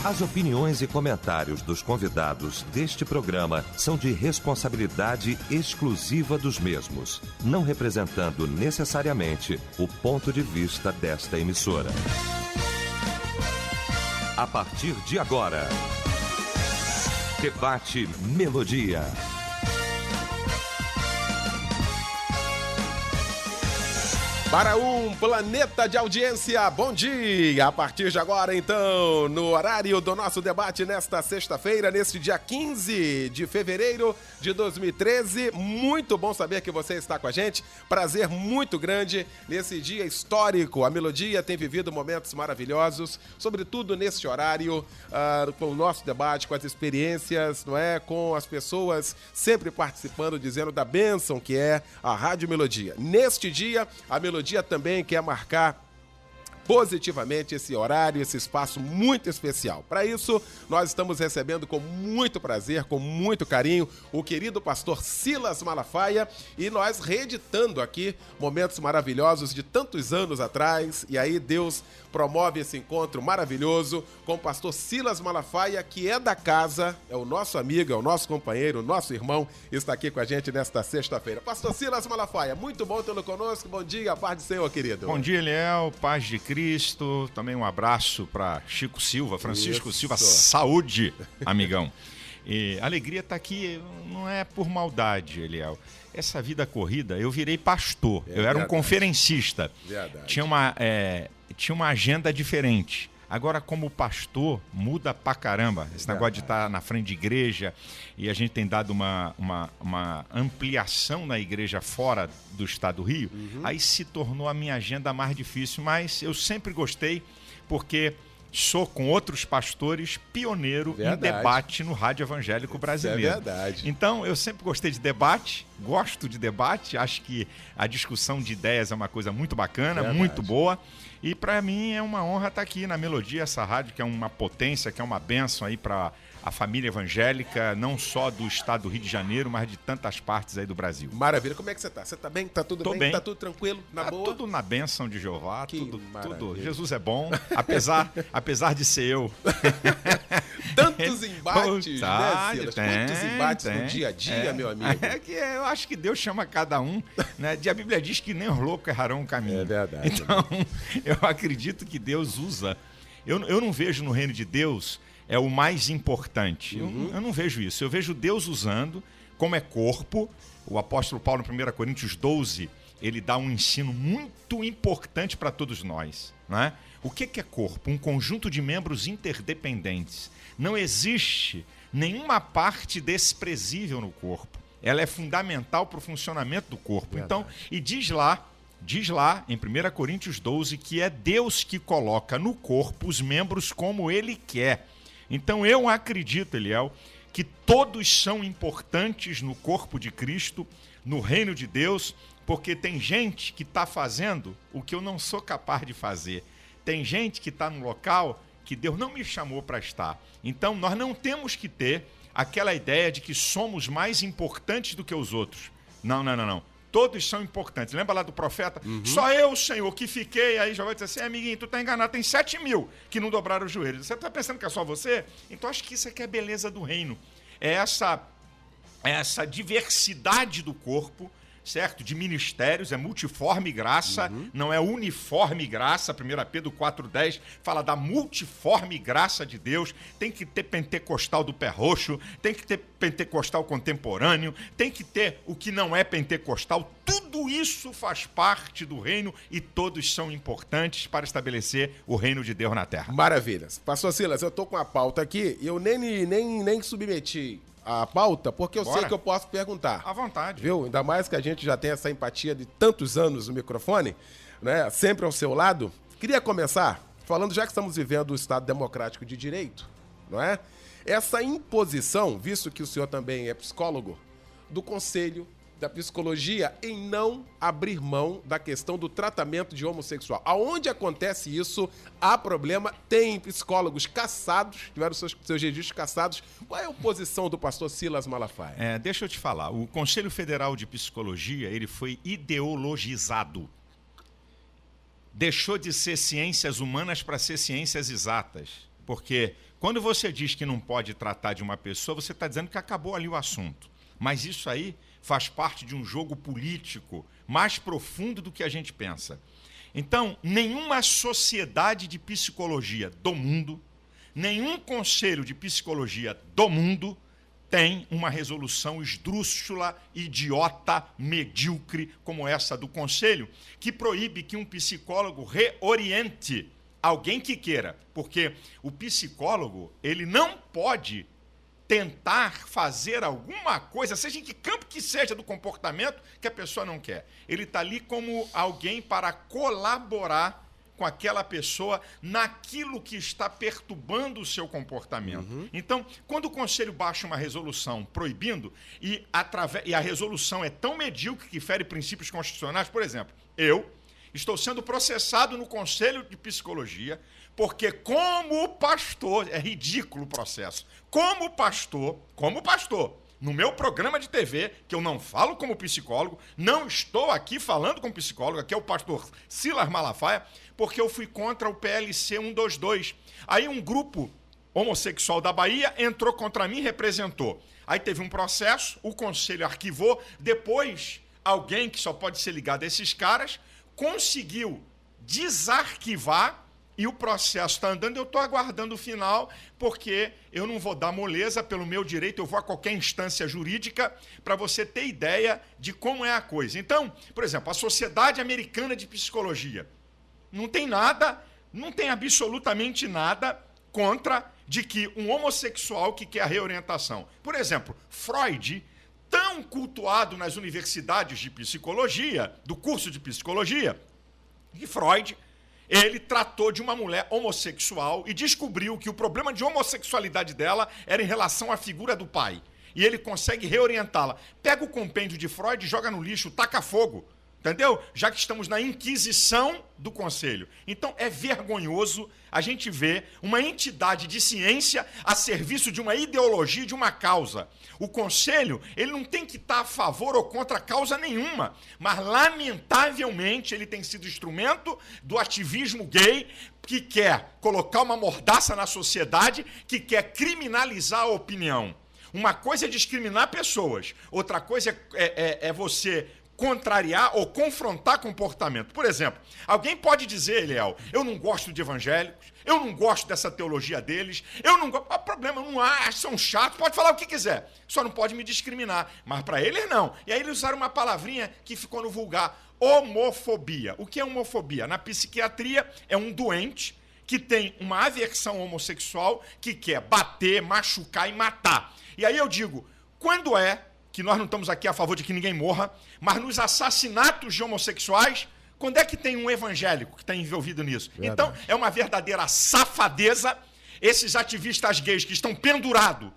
As opiniões e comentários dos convidados deste programa são de responsabilidade exclusiva dos mesmos, não representando necessariamente o ponto de vista desta emissora. A partir de agora, Debate Melodia. Para um planeta de audiência, bom dia! A partir de agora, então, no horário do nosso debate nesta sexta-feira, neste dia 15 de fevereiro de 2013. Muito bom saber que você está com a gente. Prazer muito grande nesse dia histórico. A Melodia tem vivido momentos maravilhosos, sobretudo neste horário, com o nosso debate, com as experiências, não é? Com as pessoas sempre participando, dizendo da bênção que é a Rádio Melodia. Neste dia, a Melodia também quer marcar positivamente esse horário, esse espaço muito especial. Para isso, nós estamos recebendo com muito prazer, com muito carinho, o querido pastor Silas Malafaia, e nós reeditando aqui momentos maravilhosos de tantos anos atrás, e aí Deus promove esse encontro maravilhoso com o pastor Silas Malafaia, que é da casa, é o nosso amigo, é o nosso companheiro, o nosso irmão, está aqui com a gente nesta sexta-feira. Pastor Silas Malafaia, muito bom tê-lo conosco, bom dia, paz do Senhor, querido. Bom dia, Eliel, paz de Cristo, também um abraço para Chico Silva, Francisco Silva, saúde, amigão. E a alegria está aqui, não é por maldade, Eliel. Essa vida corrida, eu virei pastor, eu era um conferencista. Verdade. Tinha uma agenda diferente. Agora, como pastor, muda pra caramba. Esse negócio de estar na frente de igreja, e a gente tem dado uma ampliação na igreja fora do estado do Rio, aí se tornou a minha agenda mais difícil, mas eu sempre gostei, porque sou, com outros pastores, pioneiro em debate no rádio evangélico brasileiro. É verdade. Então, eu sempre gostei de debate, gosto de debate, acho que a discussão de ideias é uma coisa muito bacana, muito boa. E para mim é uma honra estar aqui na Melodia, essa rádio que é uma potência, que é uma bênção aí para a família evangélica, não só do estado do Rio de Janeiro, mas de tantas partes aí do Brasil. Maravilha. Como é que você está? Você está bem? Está tudo bem? Está tudo tranquilo? Na boa? Tudo na bênção de Jeová, tudo. Jesus é bom, apesar de ser eu. Tantos embates, né, Silas? Quantos embates no dia a dia, meu amigo? Eu acho que Deus chama cada um, né? A Bíblia diz que nem os loucos errarão o caminho. É verdade. Então, eu acredito que Deus usa. Eu não vejo no reino de Deus o mais importante. Eu não vejo isso. Eu vejo Deus usando, como é corpo. O apóstolo Paulo, em 1 Coríntios 12, ele dá um ensino muito importante para todos nós, né? O que é corpo? Um conjunto de membros interdependentes. Não existe nenhuma parte desprezível no corpo. Ela é fundamental para o funcionamento do corpo. Então, e diz lá em 1 Coríntios 12 que é Deus que coloca no corpo os membros como Ele quer. Então eu acredito, Eliel, que todos são importantes no corpo de Cristo, no reino de Deus, porque tem gente que está fazendo o que eu não sou capaz de fazer. Tem gente que está no local que Deus não me chamou para estar. Então nós não temos que ter aquela ideia de que somos mais importantes do que os outros. Não. Todos são importantes. Lembra lá do profeta? Só eu, Senhor, que fiquei. Aí já vai dizer assim, amiguinho, tu tá enganado. Tem 7.000 que não dobraram os joelhos. Você tá pensando que é só você? Então acho que isso aqui é a beleza do reino. É essa diversidade do corpo, certo? De ministérios, é multiforme graça, não é uniforme graça. 1 Pedro 4,10 fala da multiforme graça de Deus. Tem que ter pentecostal do pé roxo, tem que ter pentecostal contemporâneo, tem que ter o que não é pentecostal. Tudo isso faz parte do reino e todos são importantes para estabelecer o reino de Deus na terra. Maravilha. Pastor Silas, eu tô com a pauta aqui, eu nem submeti a pauta, porque eu sei que eu posso perguntar. À vontade. Viu? Ainda mais que a gente já tem essa empatia de tantos anos no microfone, né? Sempre ao seu lado. Queria começar falando, já que estamos vivendo o Estado Democrático de Direito, não é? Essa imposição, visto que o senhor também é psicólogo, do Conselho da Psicologia em não abrir mão da questão do tratamento de homossexual. Aonde acontece isso, há problema. Tem psicólogos caçados, tiveram seus registros caçados. Qual é a posição do pastor Silas Malafaia? Deixa eu te falar. O Conselho Federal de Psicologia, ele foi ideologizado. Deixou de ser ciências humanas para ser ciências exatas. Porque quando você diz que não pode tratar de uma pessoa, você está dizendo que acabou ali o assunto. Mas isso aí faz parte de um jogo político mais profundo do que a gente pensa. Então, nenhuma sociedade de psicologia do mundo, nenhum conselho de psicologia do mundo tem uma resolução esdrúxula, idiota, medíocre, como essa do conselho, que proíbe que um psicólogo reoriente alguém que queira. Porque o psicólogo, ele não pode tentar fazer alguma coisa, seja em que campo que seja do comportamento, que a pessoa não quer. Ele está ali como alguém para colaborar com aquela pessoa naquilo que está perturbando o seu comportamento. Então, quando o Conselho baixa uma resolução proibindo, e a resolução é tão medíocre que fere princípios constitucionais, por exemplo, eu estou sendo processado no Conselho de Psicologia, porque como pastor, é ridículo o processo, como pastor, no meu programa de TV, que eu não falo como psicólogo, não estou aqui falando como psicólogo, aqui é o pastor Silas Malafaia, porque eu fui contra o PLC 122. Aí um grupo homossexual da Bahia entrou contra mim e representou. Aí teve um processo, o conselho arquivou, depois alguém que só pode ser ligado a esses caras conseguiu desarquivar e o processo está andando, eu estou aguardando o final, porque eu não vou dar moleza pelo meu direito, eu vou a qualquer instância jurídica para você ter ideia de como é a coisa. Então, por exemplo, a Sociedade Americana de Psicologia não tem nada, não tem absolutamente nada contra de que um homossexual que quer a reorientação. Por exemplo, Freud, tão cultuado nas universidades de psicologia, do curso de psicologia, que Freud, ele tratou de uma mulher homossexual e descobriu que o problema de homossexualidade dela era em relação à figura do pai. E ele consegue reorientá-la. Pega o compêndio de Freud, joga no lixo, taca fogo. Entendeu? Já que estamos na inquisição do conselho. Então é vergonhoso a gente ver uma entidade de ciência a serviço de uma ideologia, de uma causa. O conselho, ele não tem que estar a favor ou contra causa nenhuma, mas lamentavelmente ele tem sido instrumento do ativismo gay que quer colocar uma mordaça na sociedade, que quer criminalizar a opinião. Uma coisa é discriminar pessoas, outra coisa é você contrariar ou confrontar comportamento. Por exemplo, alguém pode dizer, Eliel, eu não gosto de evangélicos, eu não gosto dessa teologia deles, eu não gosto, problema, não acho, são chatos, pode falar o que quiser, só não pode me discriminar, mas para eles não. E aí eles usaram uma palavrinha que ficou no vulgar, homofobia. O que é homofobia? Na psiquiatria é um doente que tem uma aversão homossexual, que quer bater, machucar e matar. E aí eu digo, quando é que nós não estamos aqui a favor de que ninguém morra, mas nos assassinatos de homossexuais, quando é que tem um evangélico que está envolvido nisso? Verdade. Então, é uma verdadeira safadeza. Esses ativistas gays que estão pendurados,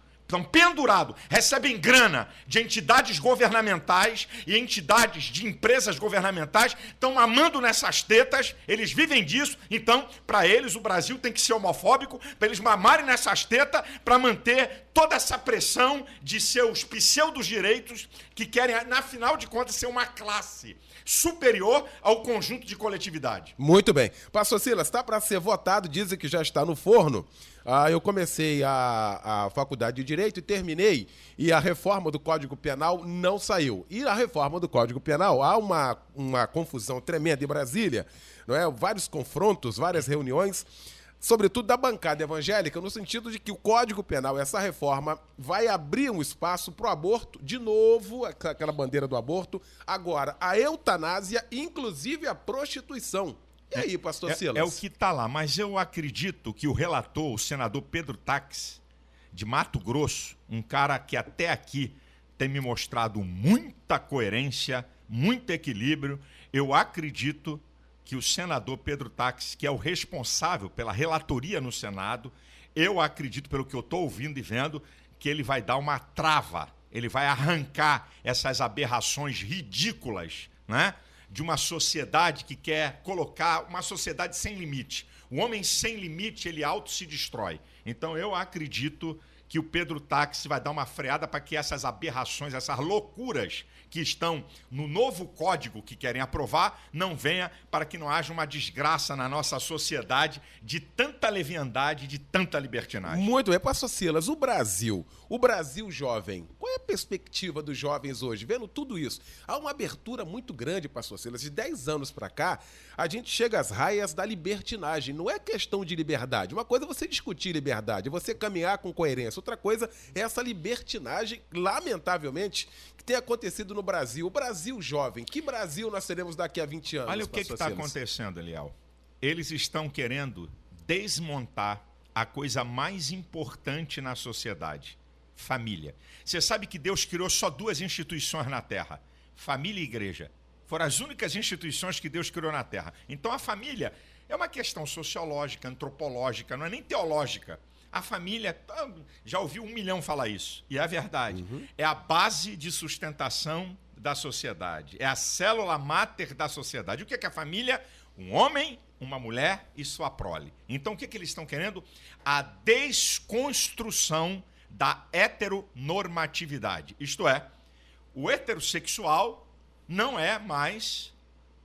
recebem grana de entidades governamentais e entidades de empresas governamentais, estão mamando nessas tetas, eles vivem disso, então, para eles, o Brasil tem que ser homofóbico, para eles mamarem nessas tetas, para manter toda essa pressão de seus pseudo-direitos que querem, na final de contas, ser uma classe superior ao conjunto de coletividade. Muito bem. Pastor Silas, está para ser votado, dizem que já está no forno. Eu comecei a faculdade de Direito e terminei, e a reforma do Código Penal não saiu. E a reforma do Código Penal, há uma confusão tremenda em Brasília, não é? Vários confrontos, várias reuniões, sobretudo da bancada evangélica, no sentido de que o Código Penal, essa reforma, vai abrir um espaço para o aborto, de novo, aquela bandeira do aborto, agora a eutanásia, inclusive a prostituição. E aí, pastor Silas? É o que está lá, mas eu acredito que o relator, o senador Pedro Tax, de Mato Grosso, um cara que até aqui tem me mostrado muita coerência, muito equilíbrio, eu acredito que o senador Pedro Tax, que é o responsável pela relatoria no Senado, eu acredito, pelo que eu estou ouvindo e vendo, que ele vai dar uma trava, ele vai arrancar essas aberrações ridículas, né? De uma sociedade que quer colocar uma sociedade sem limite. O homem sem limite, ele auto se destrói. Então, eu acredito que o Pedro Táxi vai dar uma freada para que essas aberrações, essas loucuras que estão no novo código que querem aprovar, não venha, para que não haja uma desgraça na nossa sociedade de tanta leviandade, de tanta libertinagem. Muito bem, pastor Silas, o Brasil jovem, qual é a perspectiva dos jovens hoje? Vendo tudo isso, há uma abertura muito grande, pastor Silas, de 10 anos para cá, a gente chega às raias da libertinagem, não é questão de liberdade, uma coisa é você discutir liberdade, é você caminhar com coerência, outra coisa é essa libertinagem, lamentavelmente, que tem acontecido no Brasil. O Brasil jovem, que Brasil nós teremos daqui a 20 anos? Olha o que está acontecendo, Eliel. Eles estão querendo desmontar a coisa mais importante na sociedade, família. Você sabe que Deus criou só 2 instituições na Terra, família e igreja. Foram as únicas instituições que Deus criou na Terra. Então a família é uma questão sociológica, antropológica, não é nem teológica. A família, já ouvi 1 milhão falar isso, e é verdade. É a base de sustentação da sociedade, é a célula máter da sociedade. O que é a família? Um homem, uma mulher e sua prole. Então o que eles estão querendo? A desconstrução da heteronormatividade. Isto é, o heterossexual não é mais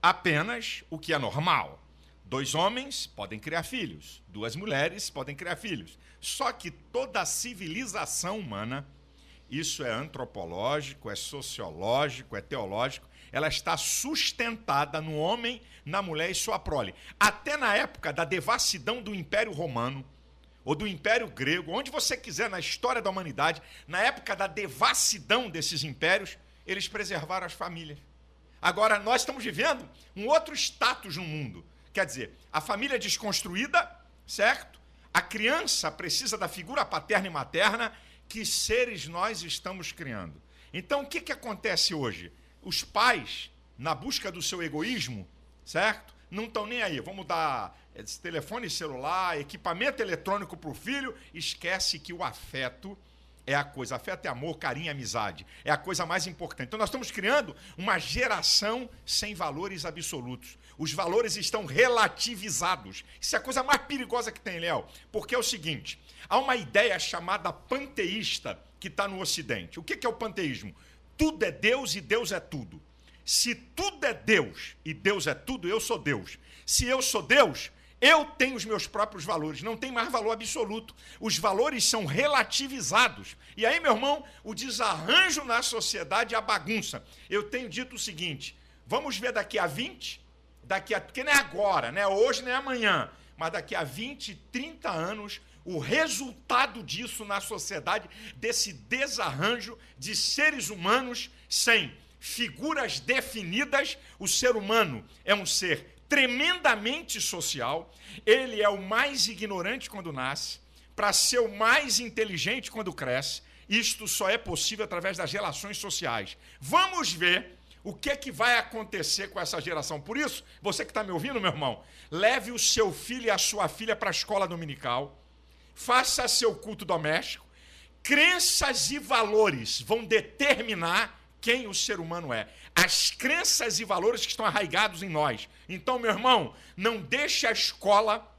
apenas o que é normal. 2 homens podem criar filhos, 2 mulheres podem criar filhos. Só que toda a civilização humana, isso é antropológico, é sociológico, é teológico, ela está sustentada no homem, na mulher e sua prole. Até na época da devassidão do Império Romano, ou do Império Grego, onde você quiser na história da humanidade, na época da devassidão desses impérios, eles preservaram as famílias. Agora, nós estamos vivendo um outro status no mundo. Quer dizer, a família desconstruída, certo? A criança precisa da figura paterna e materna. Que seres nós estamos criando? Então, o que acontece hoje? Os pais, na busca do seu egoísmo, certo? Não estão nem aí. Vamos dar telefone celular, equipamento eletrônico para o filho. Esquece que o afeto é a coisa. Afeto é amor, carinho e amizade. É a coisa mais importante. Então, nós estamos criando uma geração sem valores absolutos. Os valores estão relativizados. Isso é a coisa mais perigosa que tem, Léo. Porque é o seguinte, há uma ideia chamada panteísta que está no Ocidente. O que é o panteísmo? Tudo é Deus e Deus é tudo. Se tudo é Deus e Deus é tudo, eu sou Deus. Se eu sou Deus, eu tenho os meus próprios valores, não tem mais valor absoluto. Os valores são relativizados. E aí, meu irmão, o desarranjo na sociedade é a bagunça. Eu tenho dito o seguinte, vamos ver daqui a 20, porque não é agora, não é hoje, nem é amanhã, mas daqui a 20, 30 anos, o resultado disso na sociedade, desse desarranjo de seres humanos sem figuras definidas. O ser humano é um ser tremendamente social, ele é o mais ignorante quando nasce, para ser o mais inteligente quando cresce. Isto só é possível através das relações sociais. Vamos ver o que vai acontecer com essa geração. Por isso, você que está me ouvindo, meu irmão, leve o seu filho e a sua filha para a escola dominical, faça seu culto doméstico. Crenças e valores vão determinar quem o ser humano é. As crenças e valores que estão arraigados em nós. Então, meu irmão, não deixe a escola,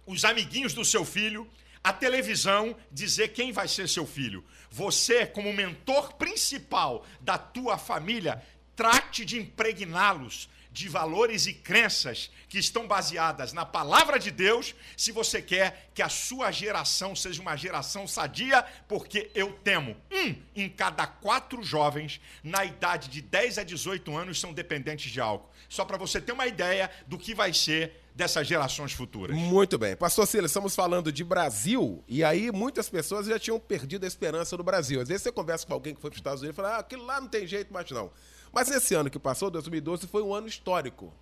os amiguinhos do seu filho, a televisão dizer quem vai ser seu filho. Você, como mentor principal da tua família, trate de impregná-los de valores e crenças que estão baseadas na palavra de Deus, se você quer que a sua geração seja uma geração sadia, porque eu temo, 1 em cada 4 jovens na idade de 10 a 18 anos são dependentes de álcool. Só para você ter uma ideia do que vai ser dessas gerações futuras. Muito bem. Pastor Silas, estamos falando de Brasil, e aí muitas pessoas já tinham perdido a esperança no Brasil. Às vezes você conversa com alguém que foi para os Estados Unidos e fala, aquilo lá não tem jeito mais não. Mas esse ano que passou, 2012, foi um ano histórico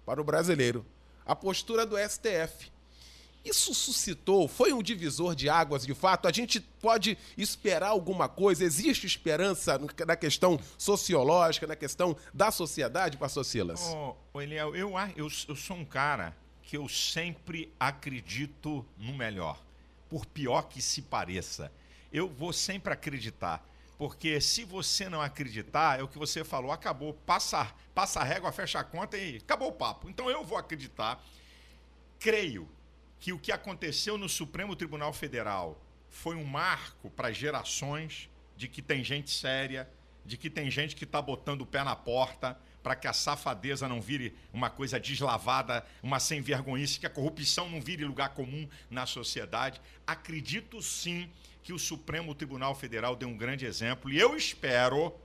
para o brasileiro. A postura do STF. Isso suscitou, foi um divisor de águas de fato? A gente pode esperar alguma coisa? Existe esperança na questão sociológica, na questão da sociedade, pastor Silas? Eliel, eu sou um cara que eu sempre acredito no melhor, por pior que se pareça. Eu vou sempre acreditar. Porque se você não acreditar, é o que você falou, acabou, passa a régua, fecha a conta e acabou o papo. Então eu vou acreditar. Creio que o que aconteceu no Supremo Tribunal Federal foi um marco para gerações de que tem gente séria, de que tem gente que está botando o pé na porta para que a safadeza não vire uma coisa deslavada, uma sem-vergonhice, que a corrupção não vire lugar comum na sociedade. Acredito sim que o Supremo Tribunal Federal dê um grande exemplo e eu espero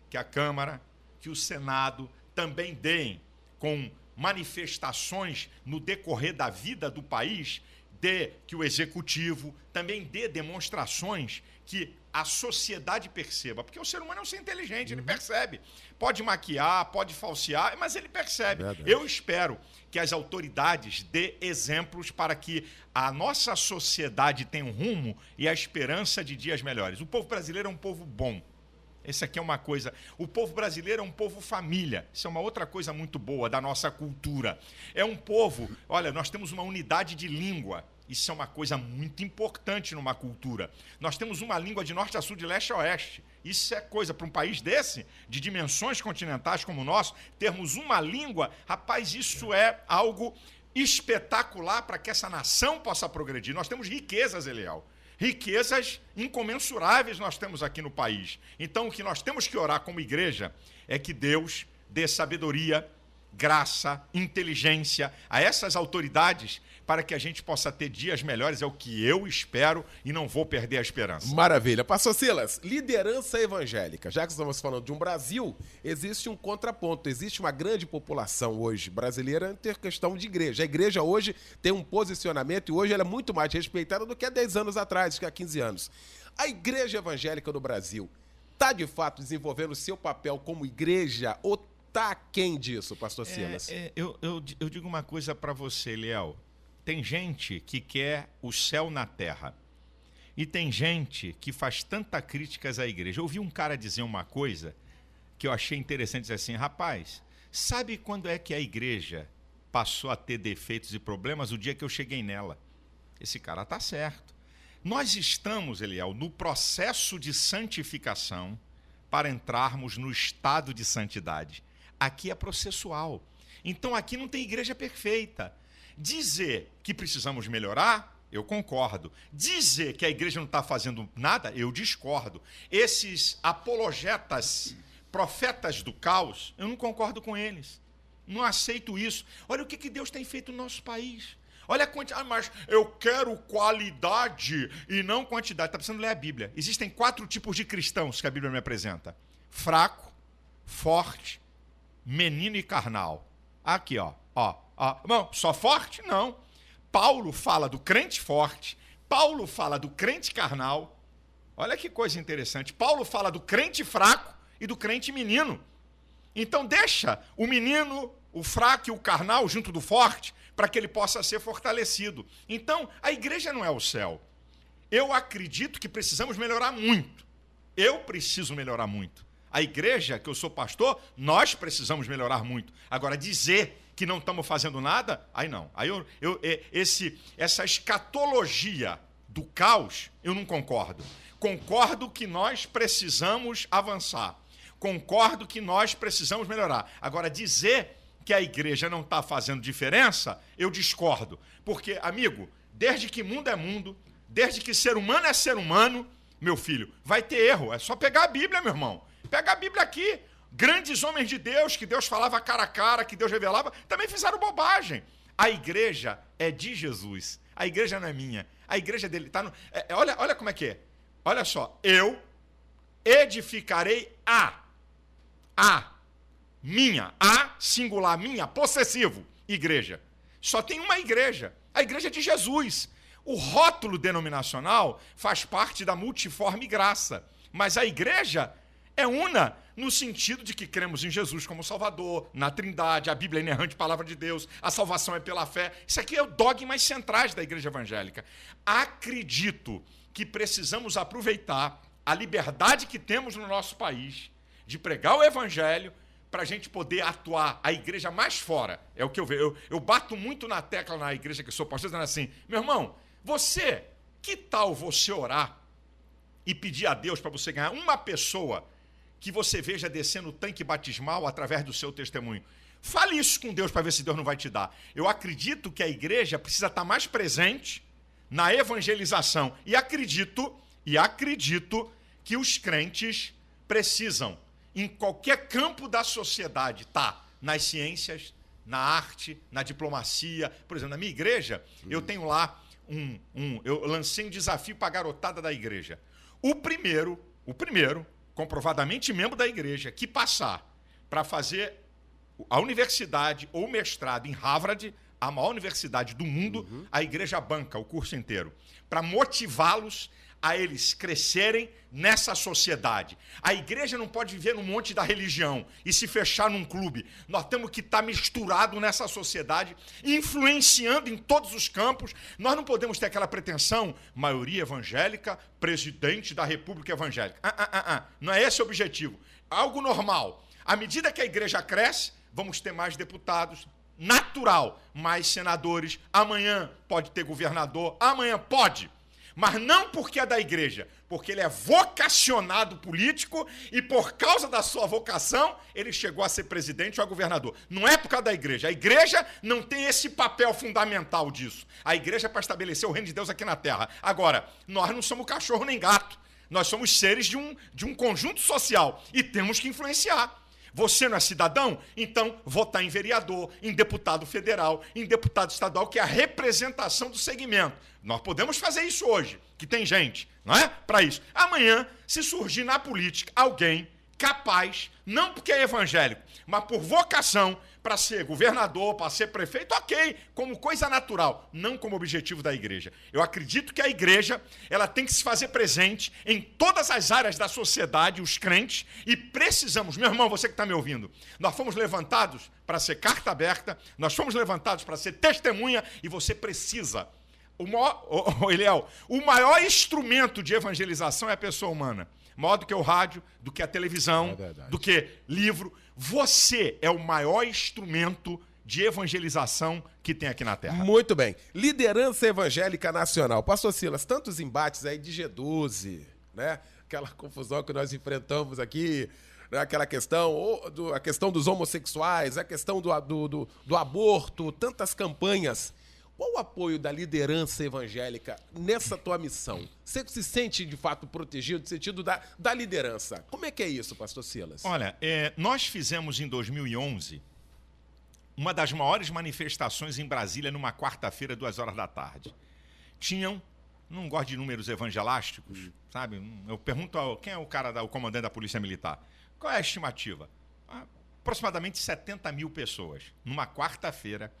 que a Câmara, que o Senado também deem, com manifestações no decorrer da vida do país, que o Executivo também dê demonstrações que a sociedade perceba, porque o ser humano é um ser inteligente, ele percebe. Pode maquiar, pode falsear, mas ele percebe. Eu espero que as autoridades dê exemplos para que a nossa sociedade tenha um rumo e a esperança de dias melhores. O povo brasileiro é um povo bom. Essa aqui é uma coisa. O povo brasileiro é um povo família. Isso é uma outra coisa muito boa da nossa cultura. É um povo... Olha, nós temos uma unidade de língua. Isso é uma coisa muito importante numa cultura. Nós temos uma língua de norte a sul, de leste a oeste. Isso é coisa para um país desse, de dimensões continentais como o nosso, termos uma língua, rapaz, isso é algo espetacular para que essa nação possa progredir. Nós temos riquezas, Eliel. Riquezas incomensuráveis nós temos aqui no país. Então, o que nós temos que orar como igreja é que Deus dê sabedoria, graça, inteligência a essas autoridades para que a gente possa ter dias melhores. É o que eu espero e não vou perder a esperança. Maravilha. Pastor Silas, liderança evangélica. Já que estamos falando de um Brasil, existe um contraponto. Existe uma grande população hoje brasileira em ter questão de igreja. A igreja hoje tem um posicionamento e hoje ela é muito mais respeitada do que há 10 anos atrás, que há 15 anos. A igreja evangélica do Brasil está, de fato, desenvolvendo o seu papel como igreja ou está aquém disso, pastor Silas? Eu digo uma coisa para você, Eliel. Tem gente que quer o céu na terra. E tem gente que faz tantas críticas à igreja. Eu ouvi um cara dizer uma coisa que eu achei interessante, dizer assim, rapaz, sabe quando é que a igreja passou a ter defeitos e problemas? O dia que eu cheguei nela. Esse cara está certo. Nós estamos, Eliel, no processo de santificação para entrarmos no estado de santidade. Aqui é processual. Então aqui não tem igreja perfeita. Dizer que precisamos melhorar, eu concordo. Dizer que a igreja não está fazendo nada, eu discordo. Esses apologetas, profetas do caos, eu não concordo com eles. Não aceito isso. Olha o que Deus tem feito no nosse país. Olha a quantidade. Mas eu quero qualidade e não quantidade. Está precisando ler a Bíblia. Existem 4 tipos de cristãos que a Bíblia me apresenta. Fraco, forte, menino e carnal. Aqui, ó. Não, só forte? Não. Paulo fala do crente forte. Paulo fala do crente carnal. Olha que coisa interessante. Paulo fala do crente fraco e do crente menino. Então deixa o menino, o fraco e o carnal junto do forte para que ele possa ser fortalecido. Então, a igreja não é o céu. Eu acredito que precisamos melhorar muito. Eu preciso melhorar muito. A igreja, que eu sou pastor, nós precisamos melhorar muito. Agora, dizer que não estamos fazendo nada, aí não. Aí essa escatologia do caos, eu não concordo. Concordo que nós precisamos avançar. Concordo que nós precisamos melhorar. Agora, dizer que a igreja não está fazendo diferença, eu discordo. Porque, amigo, desde que mundo é mundo, desde que ser humano é ser humano, meu filho, vai ter erro. É só pegar a Bíblia, meu irmão. Pega a Bíblia aqui. Grandes homens de Deus, que Deus falava cara a cara, que Deus revelava, também fizeram bobagem. A igreja é de Jesus. A igreja não é minha. A igreja dele está no... olha como é que é. Olha só. Eu edificarei minha, singular, minha, possessivo, igreja. Só tem uma igreja. A igreja de Jesus. O rótulo denominacional faz parte da multiforme graça. Mas a igreja é una no sentido de que cremos em Jesus como Salvador, na Trindade, a Bíblia é inerrante, palavra de Deus, a salvação é pela fé. Isso aqui é o dogmas centrais da igreja evangélica. Acredito que precisamos aproveitar a liberdade que temos no nosso país de pregar o evangelho para a gente poder atuar a igreja mais fora. É o que eu vejo. Eu bato muito na tecla na igreja que eu sou pastor, dizendo assim, meu irmão, que tal você orar e pedir a Deus para você ganhar uma pessoa que você veja descendo o tanque batismal através do seu testemunho? Fale isso com Deus para ver se Deus não vai te dar. Eu acredito que a igreja precisa estar mais presente na evangelização. E acredito que os crentes precisam, em qualquer campo da sociedade, nas ciências, na arte, na diplomacia. Por exemplo, na minha igreja, eu tenho lá eu lancei um desafio para a garotada da igreja. O primeiro, comprovadamente membro da igreja, que passar para fazer a universidade ou mestrado em Harvard, a maior universidade do mundo, a igreja banca o curso inteiro, para motivá-los a eles crescerem nessa sociedade. A igreja não pode viver no monte da religião e se fechar num clube. Nós temos que estar misturado nessa sociedade, influenciando em todos os campos. Nós não podemos ter aquela pretensão, maioria evangélica, presidente da República Evangélica. Não é esse o objetivo. Algo normal. À medida que a igreja cresce, vamos ter mais deputados, natural, mais senadores. Amanhã pode ter governador, amanhã pode. Mas não porque é da igreja, porque ele é vocacionado político e por causa da sua vocação ele chegou a ser presidente ou a governador. Não é por causa da igreja. A igreja não tem esse papel fundamental disso. A igreja é para estabelecer o reino de Deus aqui na terra. Agora, nós não somos cachorro nem gato. Nós somos seres de um conjunto social e temos que influenciar. Você não é cidadão? Então, votar em vereador, em deputado federal, em deputado estadual, que é a representação do segmento. Nós podemos fazer isso hoje, que tem gente, não é? Para isso. Amanhã, se surgir na política alguém capaz, não porque é evangélico, mas por vocação, para ser governador, para ser prefeito, ok, como coisa natural, não como objetivo da igreja. Eu acredito que a igreja ela tem que se fazer presente em todas as áreas da sociedade, os crentes, e precisamos, meu irmão, você que está me ouvindo, nós fomos levantados para ser carta aberta, nós fomos levantados para ser testemunha, e você precisa. Eliel, o maior instrumento de evangelização é a pessoa humana. Maior do que o rádio, do que a televisão, do que livro. Você é o maior instrumento de evangelização que tem aqui na Terra. Muito bem. Liderança evangélica nacional. Pastor Silas, tantos embates aí de G12, né? Aquela confusão que nós enfrentamos aqui, né? Aquela questão, a questão dos homossexuais, a questão do aborto, tantas campanhas. Qual o apoio da liderança evangélica nessa tua missão? Você se sente, de fato, protegido no sentido da liderança? Como é que é isso, pastor Silas? Olha, nós fizemos em 2011 uma das maiores manifestações em Brasília numa quarta-feira, 2h da tarde. Não gosto de números evangelásticos, sabe? Eu pergunto quem é o comandante da Polícia Militar. Qual é a estimativa? Aproximadamente 70 mil pessoas, numa quarta-feira,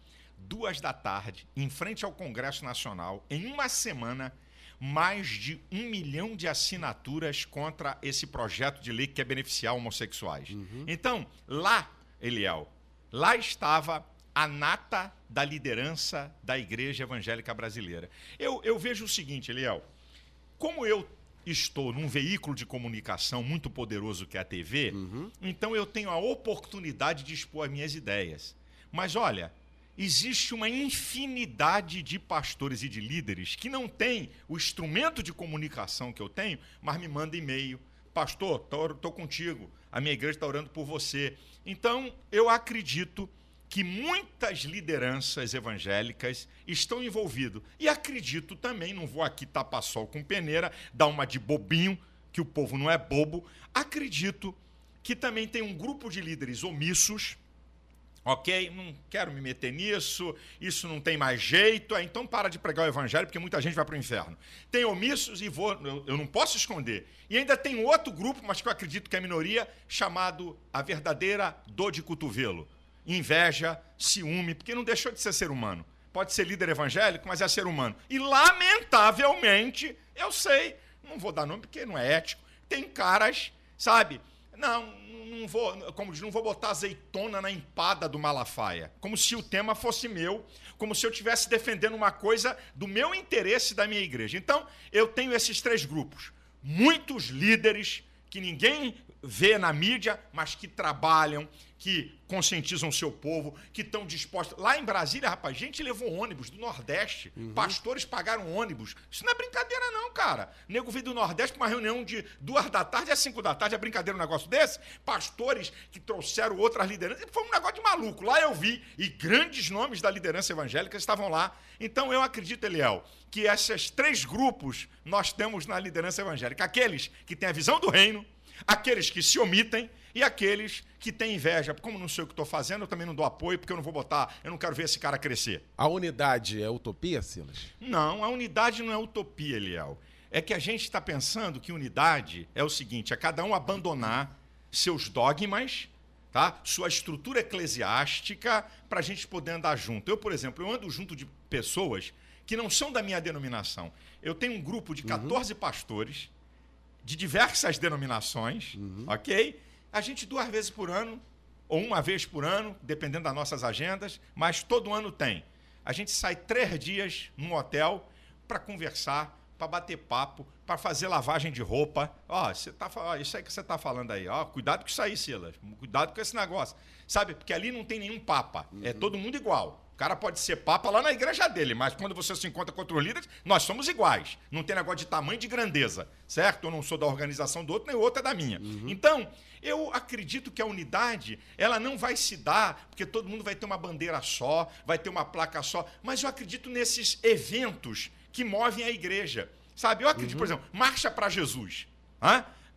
2h da tarde, em frente ao Congresso Nacional, em uma semana, mais de 1 milhão de assinaturas contra esse projeto de lei que quer beneficiar homossexuais. Então, lá, Eliel, lá estava a nata da liderança da Igreja Evangélica Brasileira. Eu vejo o seguinte, Eliel, como eu estou num veículo de comunicação muito poderoso que é a TV, então eu tenho a oportunidade de expor as minhas ideias. Mas olha, existe uma infinidade de pastores e de líderes que não têm o instrumento de comunicação que eu tenho, mas me mandam e-mail. Pastor, estou contigo, a minha igreja está orando por você. Então, eu acredito que muitas lideranças evangélicas estão envolvidas. E acredito também, não vou aqui tapar sol com peneira, dar uma de bobinho, que o povo não é bobo. Acredito que também tem um grupo de líderes omissos, ok, não quero me meter nisso, isso não tem mais jeito, então para de pregar o evangelho, porque muita gente vai para o inferno. Tem omissos e eu não posso esconder. E ainda tem outro grupo, mas que eu acredito que é a minoria, chamado a verdadeira dor de cotovelo. Inveja, ciúme, porque não deixou de ser ser humano. Pode ser líder evangélico, mas é ser humano. E, lamentavelmente, eu sei, não vou dar nome porque não é ético, tem caras, sabe, não vou botar azeitona na empada do Malafaia, como se o tema fosse meu, como se eu estivesse defendendo uma coisa do meu interesse da minha igreja. Então, eu tenho esses três grupos, muitos líderes que ninguém vê na mídia, mas que trabalham, que conscientizam o seu povo, que estão dispostos. Lá em Brasília, rapaz, gente levou ônibus do Nordeste, pastores pagaram ônibus. Isso não é brincadeira não, cara. Nego veio do Nordeste para uma reunião de 2 da tarde às 5 da tarde, é brincadeira um negócio desse? Pastores que trouxeram outras lideranças, foi um negócio de maluco. Lá eu vi, e grandes nomes da liderança evangélica estavam lá. Então eu acredito, Eliel, que esses 3 grupos nós temos na liderança evangélica. Aqueles que têm a visão do reino, aqueles que se omitem e aqueles que têm inveja. Como não sei o que estou fazendo, eu também não dou apoio, porque eu não vou botar, eu não quero ver esse cara crescer. A unidade é utopia, Silas? Não, a unidade não é utopia, Eliel. É que a gente está pensando que unidade é o seguinte, é cada um abandonar seus dogmas, tá? Sua estrutura eclesiástica, para a gente poder andar junto. Eu, por exemplo, eu ando junto de pessoas que não são da minha denominação. Eu tenho um grupo de 14 pastores de diversas denominações, ok? A gente 2 vezes por ano, ou 1 vez por ano, dependendo das nossas agendas, mas todo ano tem. A gente sai 3 dias num hotel para conversar, para bater papo, para fazer lavagem de roupa. Isso aí que você está falando aí, cuidado com isso aí, Silas, cuidado com esse negócio. Sabe, porque ali não tem nenhum papa, é todo mundo igual. O cara pode ser papa lá na igreja dele, mas quando você se encontra com outros líderes, nós somos iguais. Não tem negócio de tamanho e de grandeza, certo? Eu não sou da organização do outro, nem o outro é da minha. Então, eu acredito que a unidade, ela não vai se dar, porque todo mundo vai ter uma bandeira só, vai ter uma placa só, mas eu acredito nesses eventos que movem a igreja, sabe? Eu acredito, por exemplo, Marcha para Jesus.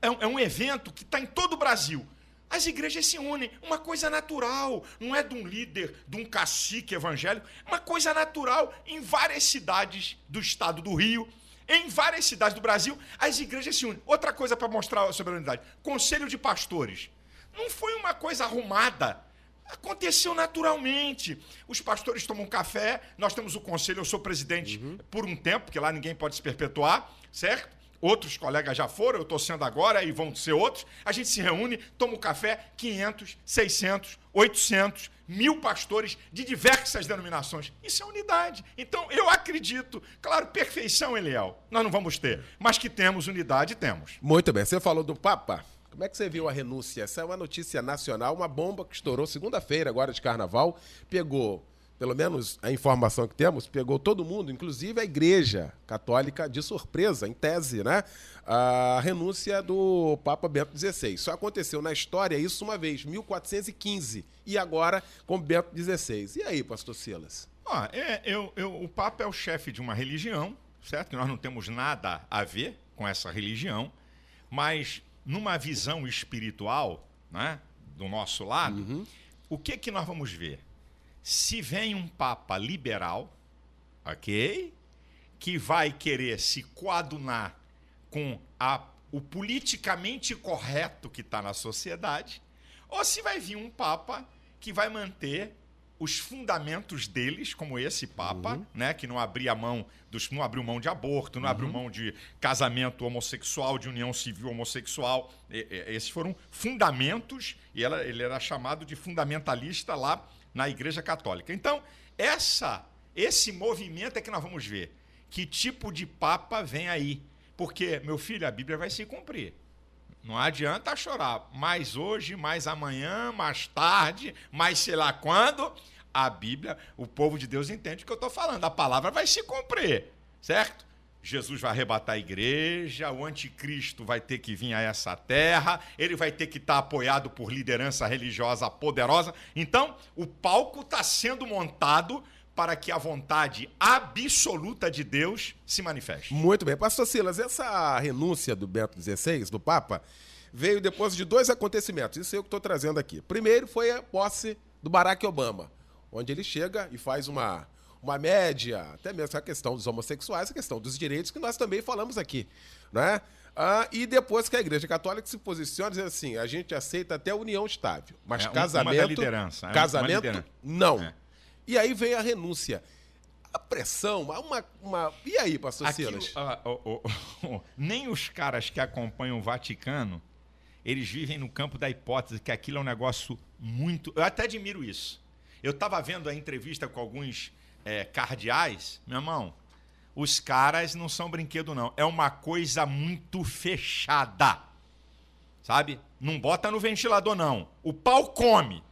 É um evento que está em todo o Brasil. As igrejas se unem, uma coisa natural, não é de um líder, de um cacique evangélico, uma coisa natural em várias cidades do estado do Rio, em várias cidades do Brasil, as igrejas se unem. Outra coisa para mostrar sobre a unidade, Conselho de Pastores. Não foi uma coisa arrumada, aconteceu naturalmente. Os pastores tomam café, nós temos o conselho, eu sou presidente por um tempo, porque lá ninguém pode se perpetuar, certo? Outros colegas já foram, eu estou sendo agora e vão ser outros. A gente se reúne, toma um café, 500, 600, 800, 1000 pastores de diversas denominações. Isso é unidade. Então, eu acredito, claro, perfeição, Eliel, nós não vamos ter, mas que temos unidade, temos. Muito bem. Você falou do Papa. Como é que você viu a renúncia? Essa é uma notícia nacional, uma bomba que estourou segunda-feira, agora de carnaval, pegou... Pelo menos a informação que temos, pegou todo mundo, inclusive a Igreja Católica, de surpresa, em tese, né? A renúncia do Papa Bento XVI. Só aconteceu na história isso uma vez, 1415, e agora com Bento XVI. E aí, pastor Silas? O Papa é o chefe de uma religião, certo? Que nós não temos nada a ver com essa religião, mas numa visão espiritual, né, do nosso lado, o que nós vamos ver? Se vem um Papa liberal, ok? Que vai querer se coadunar com o politicamente correto que está na sociedade, ou se vai vir um Papa que vai manter os fundamentos deles, como esse Papa, né, que não abriu mão de aborto, não abriu mão de casamento homossexual, de união civil homossexual. Esses foram fundamentos, e ele era chamado de fundamentalista lá na Igreja Católica. Então, esse movimento é que nós vamos ver. Que tipo de Papa vem aí? Porque, meu filho, a Bíblia vai se cumprir. Não adianta chorar. Mais hoje, mais amanhã, mais tarde, mais sei lá quando. A Bíblia, o povo de Deus entende o que eu estou falando. A palavra vai se cumprir, certo? Jesus vai arrebatar a igreja, o anticristo vai ter que vir a essa terra, ele vai ter que estar apoiado por liderança religiosa poderosa. Então, o palco está sendo montado para que a vontade absoluta de Deus se manifeste. Muito bem. Pastor Silas, essa renúncia do Bento XVI, do Papa, veio depois de 2 acontecimentos. Isso é o que estou trazendo aqui. Primeiro foi a posse do Barack Obama, onde ele chega e faz uma média, até mesmo a questão dos homossexuais, a questão dos direitos, que nós também falamos aqui, né? E depois que a Igreja Católica se posiciona, diz assim, a gente aceita até união estável, mas casamento... Uma liderança. Casamento, não. E aí vem a renúncia. A pressão, E aí, pastor Silas? Nem os caras que acompanham o Vaticano, eles vivem no campo da hipótese que aquilo é um negócio muito... Eu até admiro isso. Eu estava vendo a entrevista com alguns cardeais, meu irmão, os caras não são brinquedo, não. É uma coisa muito fechada, sabe? Não bota no ventilador, não. O pau come,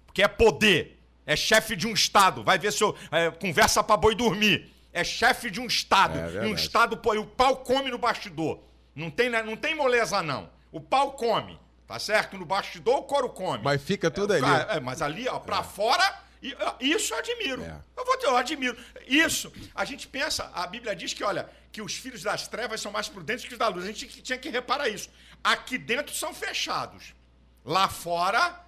porque é poder. É chefe de um Estado. Vai ver se eu conversa pra boi dormir. É chefe de um Estado. E um Estado, pô, e o pau come no bastidor. Não tem moleza, não. O pau come, tá certo? No bastidor o couro come. Mas fica tudo ali. Mas ali, ó, pra fora, isso eu admiro. Eu admiro. Isso, a gente pensa, a Bíblia diz que, olha, que os filhos das trevas são mais prudentes que os da luz. A gente tinha que reparar isso. Aqui dentro são fechados. Lá fora,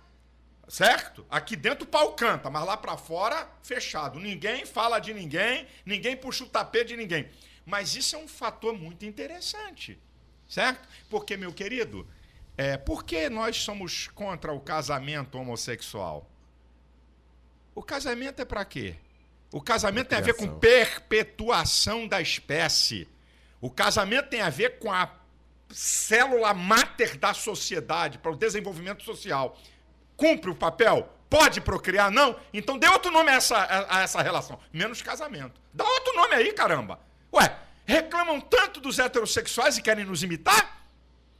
certo? Aqui dentro o pau canta, mas lá pra fora, fechado. Ninguém fala de ninguém, ninguém puxa o tapete de ninguém. Mas isso é um fator muito interessante, certo? Porque, meu querido, por que nós somos contra o casamento homossexual? O casamento é para quê? O casamento tem a ver com perpetuação da espécie. O casamento tem a ver com a célula máter da sociedade, para o desenvolvimento social. Cumpre o papel? Pode procriar? Não? Então dê outro nome a essa relação. Menos casamento. Dá outro nome aí, caramba. Ué, reclamam tanto dos heterossexuais e querem nos imitar?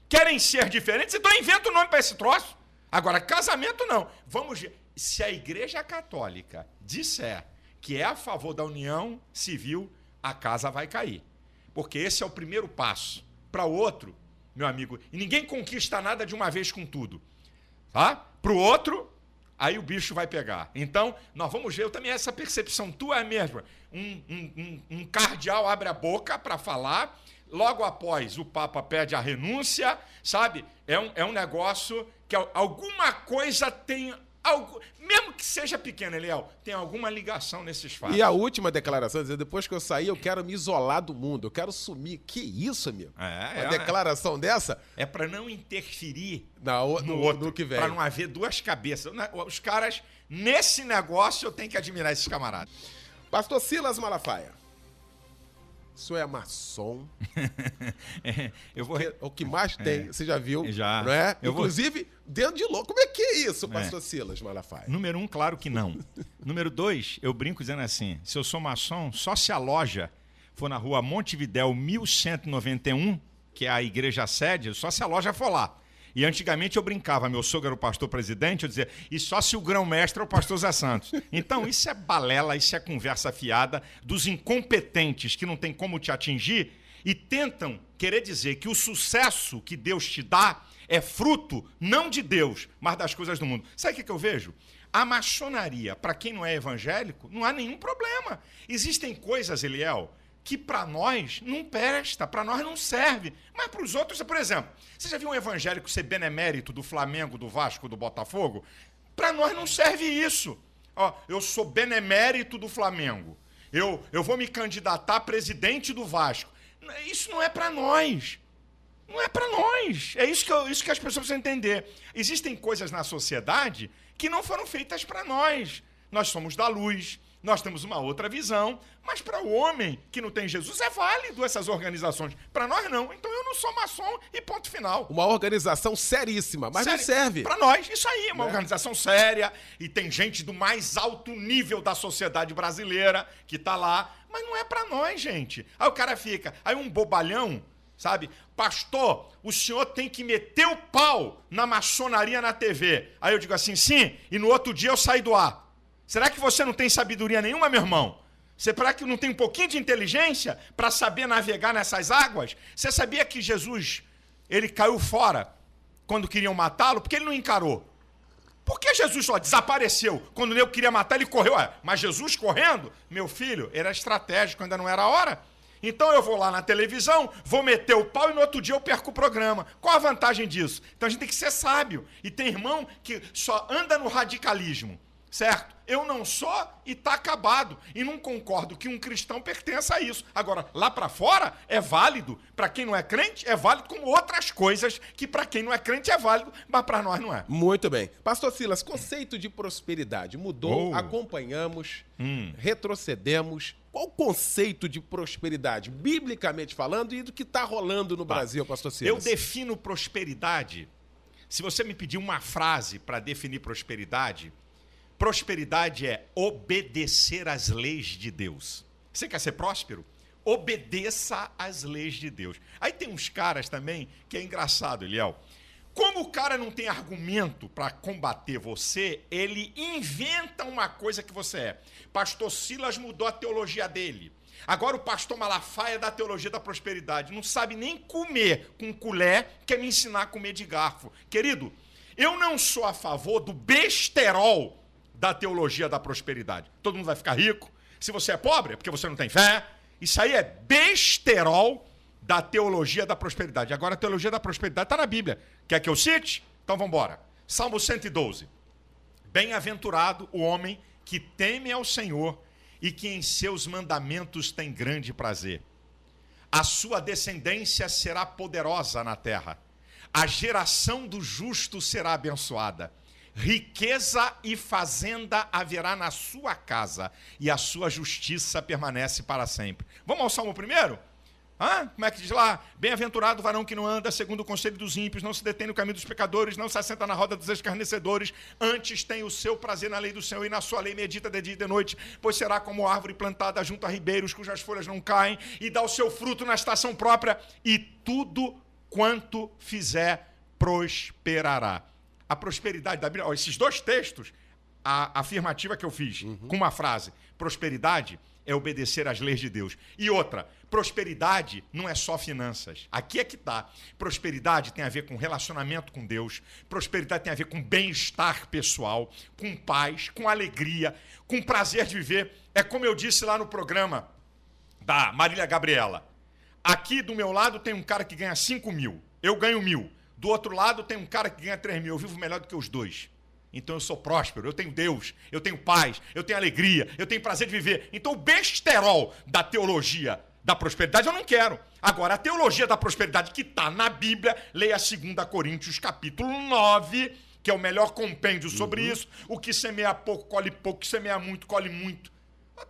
Querem ser diferentes? Então inventa um nome para esse troço. Agora, casamento não. Vamos ver. Se a Igreja Católica disser que é a favor da união civil, a casa vai cair. Porque esse é o primeiro passo. Para o outro, meu amigo, e ninguém conquista nada de uma vez com tudo. Tá? Para o outro, aí o bicho vai pegar. Então, nós vamos ver, eu também essa percepção tua é a mesma. Um cardeal abre a boca para falar, logo após o Papa pede a renúncia, sabe? É um negócio que alguma coisa tem... mesmo que seja pequeno, Eliel, tem alguma ligação nesses fatos. E a última declaração, dizer, depois que eu sair, eu quero me isolar do mundo, eu quero sumir. Que isso, amigo? Uma declaração dessa? É para não interferir no outro, no que vem. Para não haver duas cabeças. Os caras, nesse negócio, eu tenho que admirar esses camaradas. Pastor Silas Malafaia, o senhor é maçom? O que mais tem, você já viu, já. Não é? Inclusive, dentro de louco. Como é que é isso, pastor Silas Malafaia? Número 1, claro que não. Número 2, eu brinco dizendo assim, se eu sou maçom, só se a loja for na rua Montevidéu 1191, que é a igreja sede, só se a loja for lá. E antigamente eu brincava, meu sogro era o pastor presidente, eu dizia, e só se o grão-mestre é o pastor Zé Santos. Então isso é balela, isso é conversa fiada dos incompetentes que não tem como te atingir e tentam querer dizer que o sucesso que Deus te dá é fruto não de Deus, mas das coisas do mundo. Sabe o que eu vejo? A maçonaria, para quem não é evangélico, não há nenhum problema. Existem coisas, Eliel, que para nós não presta, para nós não serve. Mas para os outros, por exemplo, você já viu um evangélico ser benemérito do Flamengo, do Vasco, do Botafogo? Para nós não serve isso. Ó, eu sou benemérito do Flamengo. Eu vou me candidatar a presidente do Vasco. Isso não é para nós. Não é para nós. É isso que as pessoas precisam entender. Existem coisas na sociedade que não foram feitas para nós. Nós somos da luz. Nós temos uma outra visão, mas para o homem que não tem Jesus é válido essas organizações. Para nós não. Então eu não sou maçom e ponto final. Uma organização seríssima, mas não serve. Para nós, isso aí, uma organização séria e tem gente do mais alto nível da sociedade brasileira que está lá, mas não é para nós, gente. Aí o cara fica, aí um bobalhão, sabe? Pastor, o senhor tem que meter o pau na maçonaria na TV. Aí eu digo assim, sim, e no outro dia eu saio do ar. Será que você não tem sabedoria nenhuma, meu irmão? Será que não tem um pouquinho de inteligência para saber navegar nessas águas? Você sabia que Jesus, ele caiu fora quando queriam matá-lo? Porque ele não encarou. Por que Jesus só desapareceu? Quando eu queria matar, ele correu. Mas Jesus correndo, meu filho, era estratégico, ainda não era a hora. Então eu vou lá na televisão, vou meter o pau e no outro dia eu perco o programa. Qual a vantagem disso? Então a gente tem que ser sábio. E tem irmão que só anda no radicalismo. Certo? Eu não sou e tá acabado. E não concordo que um cristão pertença a isso. Agora, lá para fora é válido. Para quem não é crente, é válido como outras coisas que para quem não é crente é válido, mas para nós não é. Muito bem. Pastor Silas, conceito de prosperidade mudou, acompanhamos, retrocedemos. Qual o conceito de prosperidade, biblicamente falando, e do que está rolando no Brasil, pastor Silas? Eu defino prosperidade. Se você me pedir uma frase para definir prosperidade... Prosperidade é obedecer às leis de Deus. Você quer ser próspero? Obedeça às leis de Deus. Aí tem uns caras também que é engraçado, Eliel. Como o cara não tem argumento para combater você, ele inventa uma coisa que você é. Pastor Silas mudou a teologia dele. Agora o pastor Malafaia é da teologia da prosperidade. Não sabe nem comer com colher, quer me ensinar a comer de garfo. Querido, eu não sou a favor do besterol da teologia da prosperidade. Todo mundo vai ficar rico. Se você é pobre, é porque você não tem fé. Isso aí é besterol da teologia da prosperidade. Agora a teologia da prosperidade está na Bíblia. Quer que eu cite? Então vamos embora. Salmo 112. Bem-aventurado o homem que teme ao Senhor e que em seus mandamentos tem grande prazer. A sua descendência será poderosa na terra. A geração do justo será abençoada. Riqueza e fazenda haverá na sua casa, e a sua justiça permanece para sempre. Vamos ao Salmo primeiro? Como é que diz lá? Bem-aventurado o varão que não anda segundo o conselho dos ímpios, não se detém no caminho dos pecadores, não se assenta na roda dos escarnecedores, antes tem o seu prazer na lei do Senhor e na sua lei medita de dia e de noite, pois será como árvore plantada junto a ribeiros, cujas folhas não caem, e dá o seu fruto na estação própria, e tudo quanto fizer prosperará. A prosperidade da Bíblia, esses dois textos, a afirmativa que eu fiz, com uma frase, prosperidade é obedecer às leis de Deus. E outra, prosperidade não é só finanças. Aqui é que está. Prosperidade tem a ver com relacionamento com Deus. Prosperidade tem a ver com bem-estar pessoal, com paz, com alegria, com prazer de viver. É como eu disse lá no programa da Marília Gabriela. Aqui do meu lado tem um cara que ganha 5 mil. Eu ganho 1.000. Do outro lado tem um cara que ganha 3 mil. Eu vivo melhor do que os dois. Então eu sou próspero, eu tenho Deus, eu tenho paz, eu tenho alegria, eu tenho prazer de viver. Então o besterol da teologia da prosperidade eu não quero. Agora, a teologia da prosperidade que está na Bíblia, leia 2 Coríntios capítulo 9, que é o melhor compêndio sobre isso. O que semeia pouco, colhe pouco, o que semeia muito, colhe muito.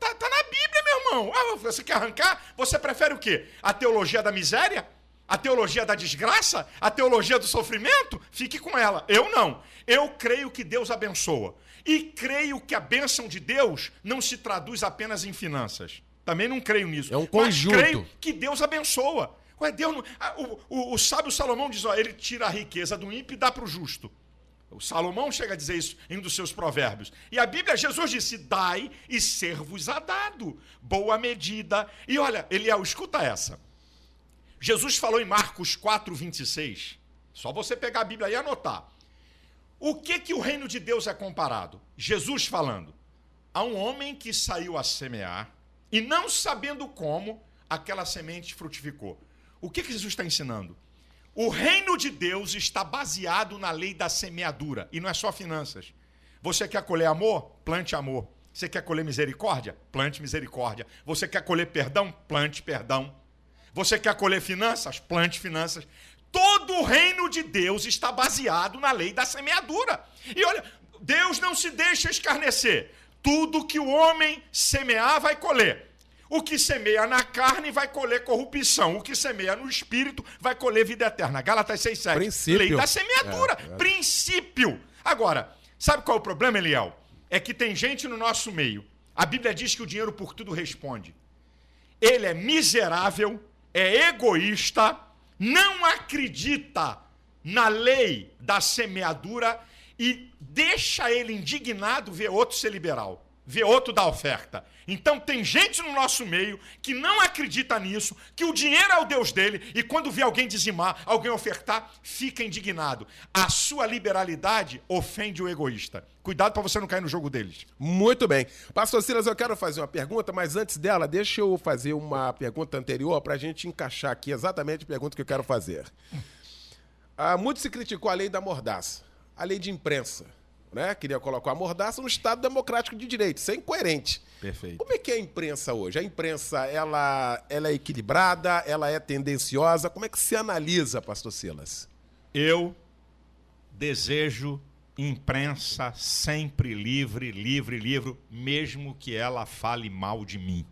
Tá na Bíblia, meu irmão. Você quer arrancar? Você prefere o quê? A teologia da miséria? A teologia da desgraça? A teologia do sofrimento? Fique com ela. Eu não. Eu creio que Deus abençoa. E creio que a bênção de Deus não se traduz apenas em finanças. Também não creio nisso. É um conjunto. Mas creio que Deus abençoa. Ué, Deus não... o sábio Salomão diz, ele tira a riqueza do ímpio e dá para o justo. O Salomão chega a dizer isso em um dos seus provérbios. E a Bíblia, Jesus disse, dai e ser-vos-á dado. Boa medida. E olha, Eliel, escuta essa. Jesus falou em Marcos 4, 26. Só você pegar a Bíblia e anotar. O que o reino de Deus é comparado? Jesus falando. A um homem que saiu a semear e não sabendo como, aquela semente frutificou. O que Jesus está ensinando? O reino de Deus está baseado na lei da semeadura. E não é só finanças. Você quer colher amor? Plante amor. Você quer colher misericórdia? Plante misericórdia. Você quer colher perdão? Plante perdão. Você quer colher finanças? Plante finanças. Todo o reino de Deus está baseado na lei da semeadura. E olha, Deus não se deixa escarnecer. Tudo que o homem semear vai colher. O que semeia na carne vai colher corrupção. O que semeia no espírito vai colher vida eterna. Gálatas 6,7. Princípio. Lei da semeadura. Princípio. Agora, sabe qual é o problema, Eliel? É que tem gente no nosso meio. A Bíblia diz que o dinheiro por tudo responde. Ele é miserável, é egoísta, não acredita na lei da semeadura e deixa ele indignado ver outro ser liberal, ver outro dar oferta. Então tem gente no nosso meio que não acredita nisso, que o dinheiro é o Deus dele e quando vê alguém dizimar, alguém ofertar, fica indignado. A sua liberalidade ofende o egoísta. Cuidado para você não cair no jogo deles. Muito bem. Pastor Silas, eu quero fazer uma pergunta, mas antes dela, deixa eu fazer uma pergunta anterior para a gente encaixar aqui exatamente a pergunta que eu quero fazer. Muito se criticou a lei da mordaça, a lei de imprensa, né? Queria colocar a mordaça no Estado democrático de direito, isso é incoerente. Perfeito. Como é que é a imprensa hoje? A imprensa, ela é equilibrada, ela é tendenciosa? Como é que se analisa, pastor Silas? Eu desejo imprensa sempre livre, mesmo que ela fale mal de mim.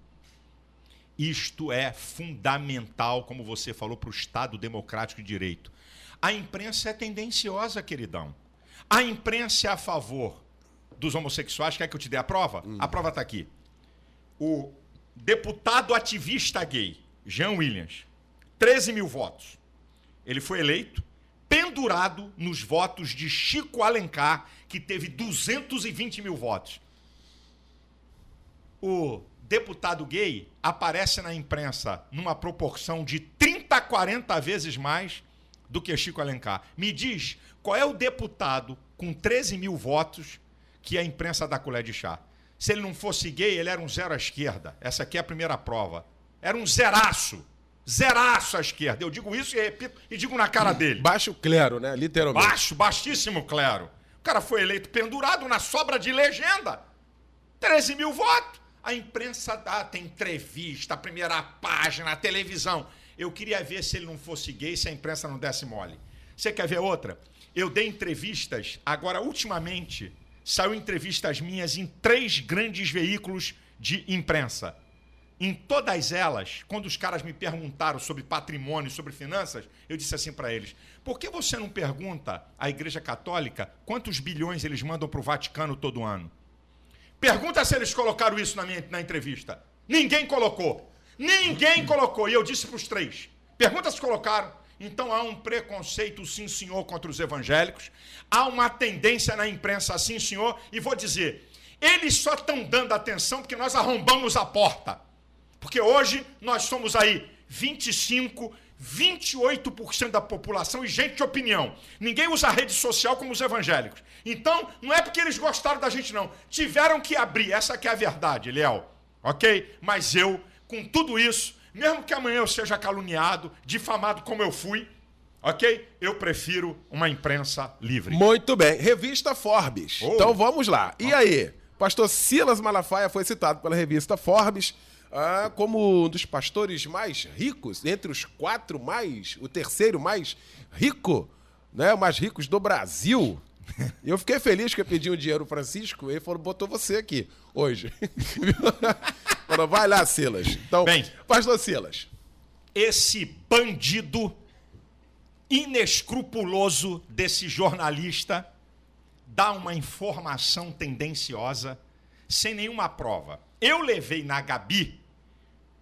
Isto é fundamental, como você falou, para o Estado democrático de direito. A imprensa é tendenciosa, queridão. A imprensa é a favor dos homossexuais. Quer que eu te dê a prova? A prova está aqui. O deputado ativista gay, Jean Williams, 13 mil votos. Ele foi eleito pendurado nos votos de Chico Alencar, que teve 220 mil votos. O deputado gay aparece na imprensa numa proporção de 30 a 40 vezes mais do que Chico Alencar. Me diz, qual é o deputado com 13 mil votos que a imprensa dá colher de chá? Se ele não fosse gay, ele era um zero à esquerda. Essa aqui é a primeira prova. Era um zeraço. Zeraço à esquerda. Eu digo isso e repito e digo na cara dele. Baixo clero, né? Literalmente. Baixíssimo clero. O cara foi eleito pendurado na sobra de legenda. 13 mil votos. A imprensa tem entrevista, a primeira página, a televisão. Eu queria ver se ele não fosse gay, se a imprensa não desse mole. Você quer ver outra? Eu dei entrevistas, agora, ultimamente, saiu entrevistas minhas em 3 grandes veículos de imprensa. Em todas elas, quando os caras me perguntaram sobre patrimônio, sobre finanças, eu disse assim para eles, por que você não pergunta à Igreja Católica quantos bilhões eles mandam para o Vaticano todo ano? Pergunta se eles colocaram isso na entrevista. Ninguém colocou. Ninguém colocou. E eu disse para os 3. Pergunta se colocaram. Então há um preconceito, sim, senhor, contra os evangélicos. Há uma tendência na imprensa, sim, senhor. E vou dizer, eles só estão dando atenção porque nós arrombamos a porta. Porque hoje nós somos aí 25, 28% da população e gente de opinião. Ninguém usa a rede social como os evangélicos. Então, não é porque eles gostaram da gente, não. Tiveram que abrir. Essa que é a verdade, Léo. Ok? Mas eu, com tudo isso, mesmo que amanhã eu seja caluniado, difamado como eu fui, ok? Eu prefiro uma imprensa livre. Muito bem. Revista Forbes. Oh. Então vamos lá. E aí? Pastor Silas Malafaia foi citado pela revista Forbes como um dos pastores mais ricos, entre os 4 mais, o terceiro mais rico, né? Mais ricos do Brasil. E eu fiquei feliz que eu pedi um dinheiro ao Francisco e ele falou, botou você aqui hoje. Falou, vai lá, Silas. Então, bem, pastor Silas. Esse bandido inescrupuloso desse jornalista dá uma informação tendenciosa sem nenhuma prova. Eu levei na Gabi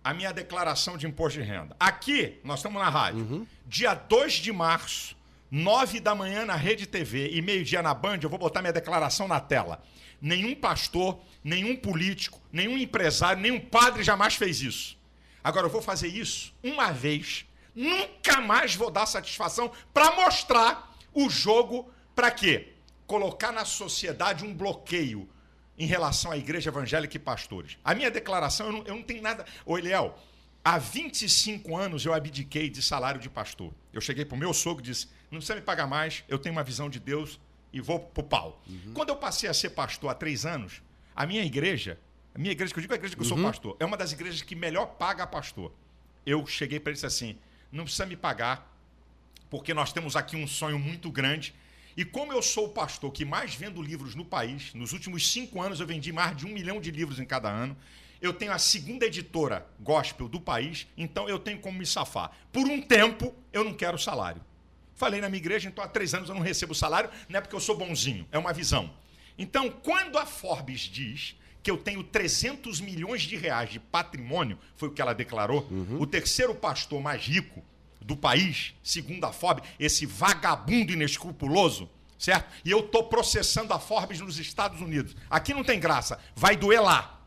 a minha declaração de imposto de renda. Aqui, nós estamos na rádio, dia 2 de março, 9 da manhã na Rede TV e meio-dia na Band, eu vou botar minha declaração na tela. Nenhum pastor, nenhum político, nenhum empresário, nenhum padre jamais fez isso. Agora, eu vou fazer isso uma vez, nunca mais vou dar satisfação para mostrar o jogo para quê? Colocar na sociedade um bloqueio em relação à igreja evangélica e pastores. A minha declaração, eu não tenho nada... Ô, Eliel, há 25 anos eu abdiquei de salário de pastor. Eu cheguei para o meu sogro e disse, não precisa me pagar mais, eu tenho uma visão de Deus e vou pro pau. Quando eu passei a ser pastor há 3 anos, a minha igreja que eu digo a igreja que eu sou pastor, é uma das igrejas que melhor paga pastor. Eu cheguei para ele e disse assim, não precisa me pagar, porque nós temos aqui um sonho muito grande. E como eu sou o pastor que mais vendo livros no país, nos últimos 5 anos eu vendi mais de 1 milhão de livros em cada ano, eu tenho a 2ª editora gospel do país, então eu tenho como me safar. Por um tempo, eu não quero salário. Falei na minha igreja, então há 3 anos eu não recebo salário, não é porque eu sou bonzinho, é uma visão. Então, quando a Forbes diz que eu tenho 300 milhões de reais de patrimônio, foi o que ela declarou, o terceiro pastor mais rico do país, segundo a Forbes, esse vagabundo inescrupuloso, certo? E eu estou processando a Forbes nos Estados Unidos. Aqui não tem graça, vai doer lá.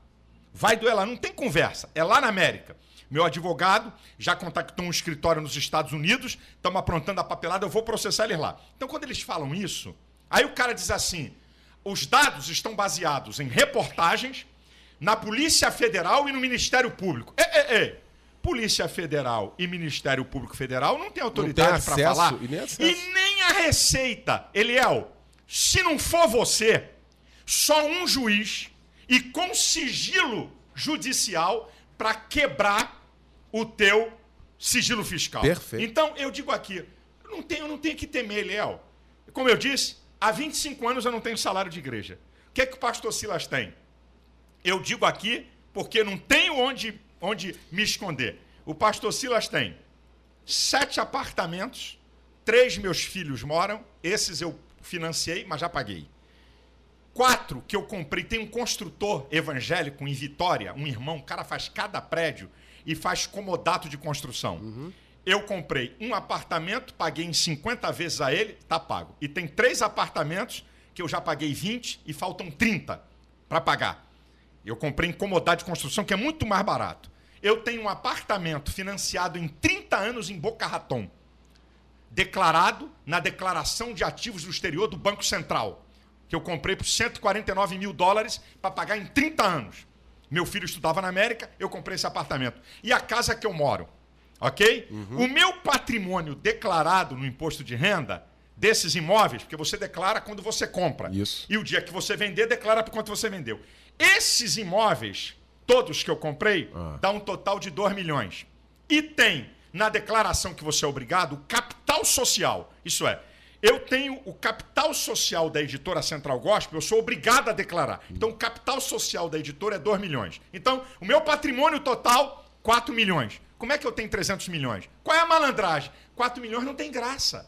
Vai doer lá, não tem conversa, é lá na América. Meu advogado já contactou um escritório nos Estados Unidos, estamos aprontando a papelada, eu vou processar eles lá. Então, quando eles falam isso, aí o cara diz assim, os dados estão baseados em reportagens na Polícia Federal e no Ministério Público. Polícia Federal e Ministério Público Federal não tem autoridade para falar. E nem a Receita. Eliel, se não for você, só um juiz e com sigilo judicial para quebrar o teu sigilo fiscal. Perfeito. Então, eu digo aqui, eu não tenho que temer, Eliel. Como eu disse, há 25 anos eu não tenho salário de igreja. O que é que o pastor Silas tem? Eu digo aqui porque não tenho onde me esconder. O pastor Silas tem 7 apartamentos, 3 meus filhos moram, esses eu financiei, mas já paguei. 4 que eu comprei, tem um construtor evangélico em Vitória, um irmão, o cara faz cada prédio e faz comodato de construção. eu comprei um apartamento, paguei em 50 vezes a ele, tá pago. E tem 3 apartamentos que eu já paguei 20 e faltam 30 para pagar. Eu comprei em Comodade de Construção, que é muito mais barato. Eu tenho um apartamento financiado em 30 anos em Boca Raton, declarado na declaração de ativos do exterior do Banco Central, que eu comprei por $149 mil para pagar em 30 anos. Meu filho estudava na América, eu comprei esse apartamento. E a casa que eu moro, ok? O meu patrimônio declarado no imposto de renda desses imóveis, porque você declara quando você compra. Isso. E o dia que você vender, declara por quanto você vendeu. Esses imóveis, todos que eu comprei, dá um total de 2 milhões. E tem, na declaração que você é obrigado, o capital social. Isso é, eu tenho o capital social da editora Central Gospel, eu sou obrigado a declarar. Então, o capital social da editora é 2 milhões. Então, o meu patrimônio total, 4 milhões. Como é que eu tenho 300 milhões? Qual é a malandragem? 4 milhões não tem graça.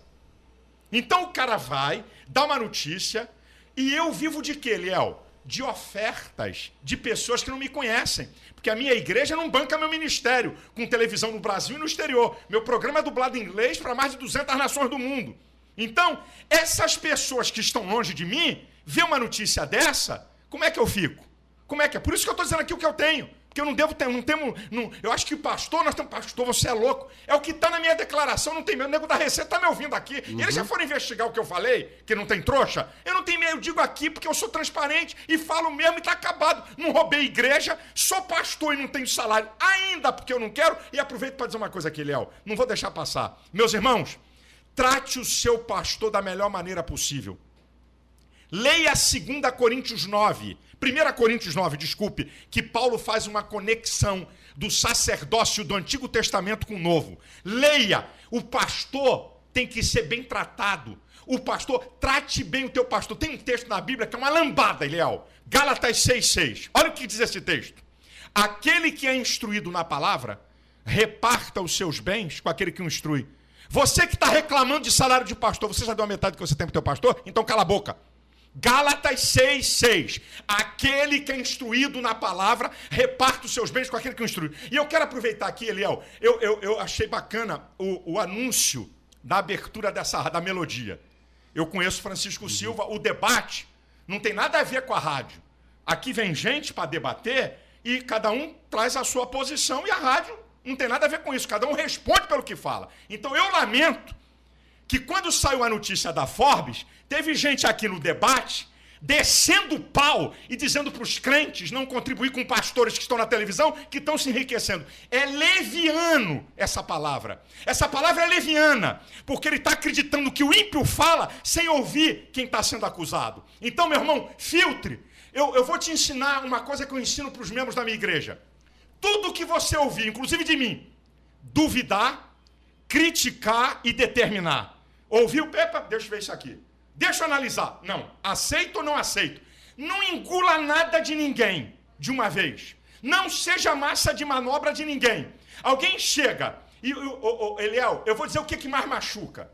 Então, o cara vai, dá uma notícia, e eu vivo de quê, Liel? De ofertas de pessoas que não me conhecem. Porque a minha igreja não banca meu ministério, com televisão no Brasil e no exterior. Meu programa é dublado em inglês para mais de 200 nações do mundo. Então, essas pessoas que estão longe de mim, vê uma notícia dessa, como é que eu fico? Como é que é? Por isso que eu estou dizendo aqui o que eu tenho. Porque eu não devo ter, eu acho que o pastor, nós temos pastor, você é louco. É o que está na minha declaração, não tem medo. O nego da Receita está me ouvindo aqui. E eles já foram investigar o que eu falei, que não tem trouxa. Eu não tenho medo, eu digo aqui porque eu sou transparente e falo mesmo e está acabado. Não roubei igreja, sou pastor e não tenho salário ainda porque eu não quero. E aproveito para dizer uma coisa aqui, Léo. Não vou deixar passar. Meus irmãos, trate o seu pastor da melhor maneira possível. Leia 2 Coríntios 9. 1 Coríntios 9, desculpe, que Paulo faz uma conexão do sacerdócio do Antigo Testamento com o Novo. Leia, o pastor tem que ser bem tratado. O pastor, trate bem o teu pastor. Tem um texto na Bíblia que é uma lambada, Eliel. Gálatas 6,6. Olha o que diz esse texto. Aquele que é instruído na palavra, reparta os seus bens com aquele que o instrui. Você que está reclamando de salário de pastor, você já deu a metade que você tem para o teu pastor? Então cala a boca. Gálatas 6,6. Aquele que é instruído na palavra, reparta os seus bens com aquele que o instrui. E eu quero aproveitar aqui, Eliel, eu achei bacana o anúncio da abertura da melodia. Eu conheço Francisco Silva, o debate não tem nada a ver com a rádio. Aqui vem gente para debater e cada um traz a sua posição e a rádio não tem nada a ver com isso. Cada um responde pelo que fala. Então eu lamento que quando saiu a notícia da Forbes, teve gente aqui no debate descendo o pau e dizendo para os crentes não contribuir com pastores que estão na televisão, que estão se enriquecendo. É leviano essa palavra. Essa palavra é leviana, porque ele está acreditando que o ímpio fala sem ouvir quem está sendo acusado. Então, meu irmão, filtre. Eu vou te ensinar uma coisa que eu ensino para os membros da minha igreja. Tudo que você ouvir, inclusive de mim, duvidar, criticar e determinar. Ouviu? Epa, deixa eu ver isso aqui. Deixa eu analisar. Não, aceito ou não aceito? Não engula nada de ninguém de uma vez. Não seja massa de manobra de ninguém. Alguém chega e, Eliel, eu vou dizer o que mais machuca.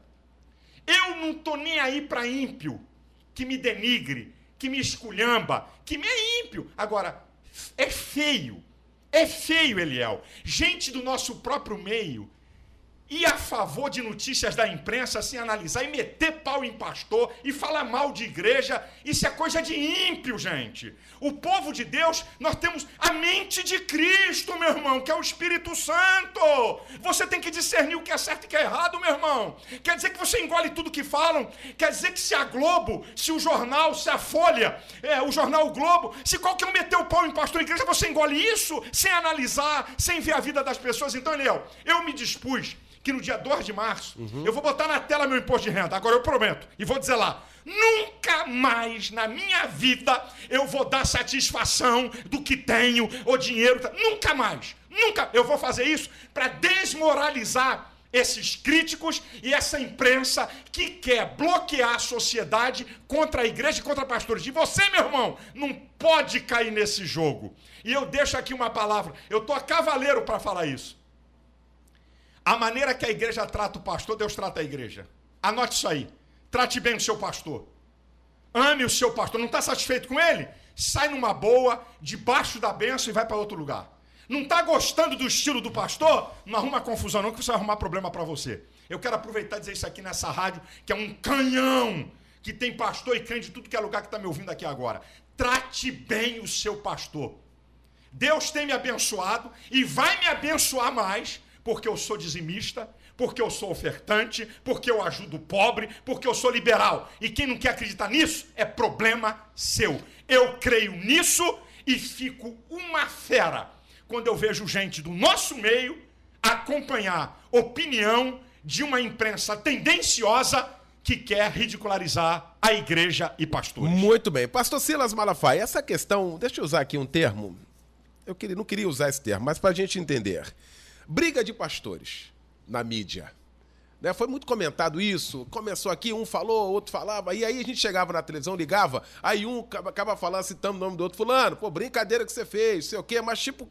Eu não estou nem aí para ímpio que me denigre, que me esculhamba, que me é ímpio. Agora, é feio, Eliel. Gente do nosso próprio meio ir a favor de notícias da imprensa, sem analisar, e meter pau em pastor, e falar mal de igreja, isso é coisa de ímpio, gente. O povo de Deus, nós temos a mente de Cristo, meu irmão, que é o Espírito Santo. Você tem que discernir o que é certo e o que é errado, meu irmão. Quer dizer que você engole tudo que falam? Quer dizer que se a Globo, se o jornal, se a Folha, o jornal O Globo, se qualquer um meter o pau em pastor em igreja, você engole isso, sem analisar, sem ver a vida das pessoas? Então, Eliel, eu me dispus que no dia 2 de março, eu vou botar na tela meu imposto de renda. Agora eu prometo. E vou dizer lá, nunca mais na minha vida eu vou dar satisfação do que tenho, ou dinheiro. Nunca mais. Nunca. Eu vou fazer isso para desmoralizar esses críticos e essa imprensa que quer bloquear a sociedade contra a igreja e contra pastores. E você, meu irmão, não pode cair nesse jogo. E eu deixo aqui uma palavra. Eu estou a cavaleiro para falar isso. A maneira que a igreja trata o pastor, Deus trata a igreja. Anote isso aí. Trate bem o seu pastor. Ame o seu pastor. Não está satisfeito com ele? Sai numa boa, debaixo da bênção e vai para outro lugar. Não está gostando do estilo do pastor? Não arruma confusão não, que você vai arrumar problema para você. Eu quero aproveitar e dizer isso aqui nessa rádio, que é um canhão, que tem pastor e crente de tudo que é lugar que está me ouvindo aqui agora. Trate bem o seu pastor. Deus tem me abençoado e vai me abençoar mais, porque eu sou dizimista, porque eu sou ofertante, porque eu ajudo o pobre, porque eu sou liberal. E quem não quer acreditar nisso é problema seu. Eu creio nisso e fico uma fera quando eu vejo gente do nosso meio acompanhar opinião de uma imprensa tendenciosa que quer ridicularizar a igreja e pastores. Muito bem. Pastor Silas Malafaia, essa questão, deixa eu usar aqui um termo, não queria usar esse termo, mas para a gente entender. Briga de pastores na mídia. Né? Foi muito comentado isso, começou aqui, um falou, outro falava, e aí a gente chegava na televisão, ligava, aí um acaba falando, citando o nome do outro, fulano, pô, brincadeira que você fez, sei o quê, mas tipo,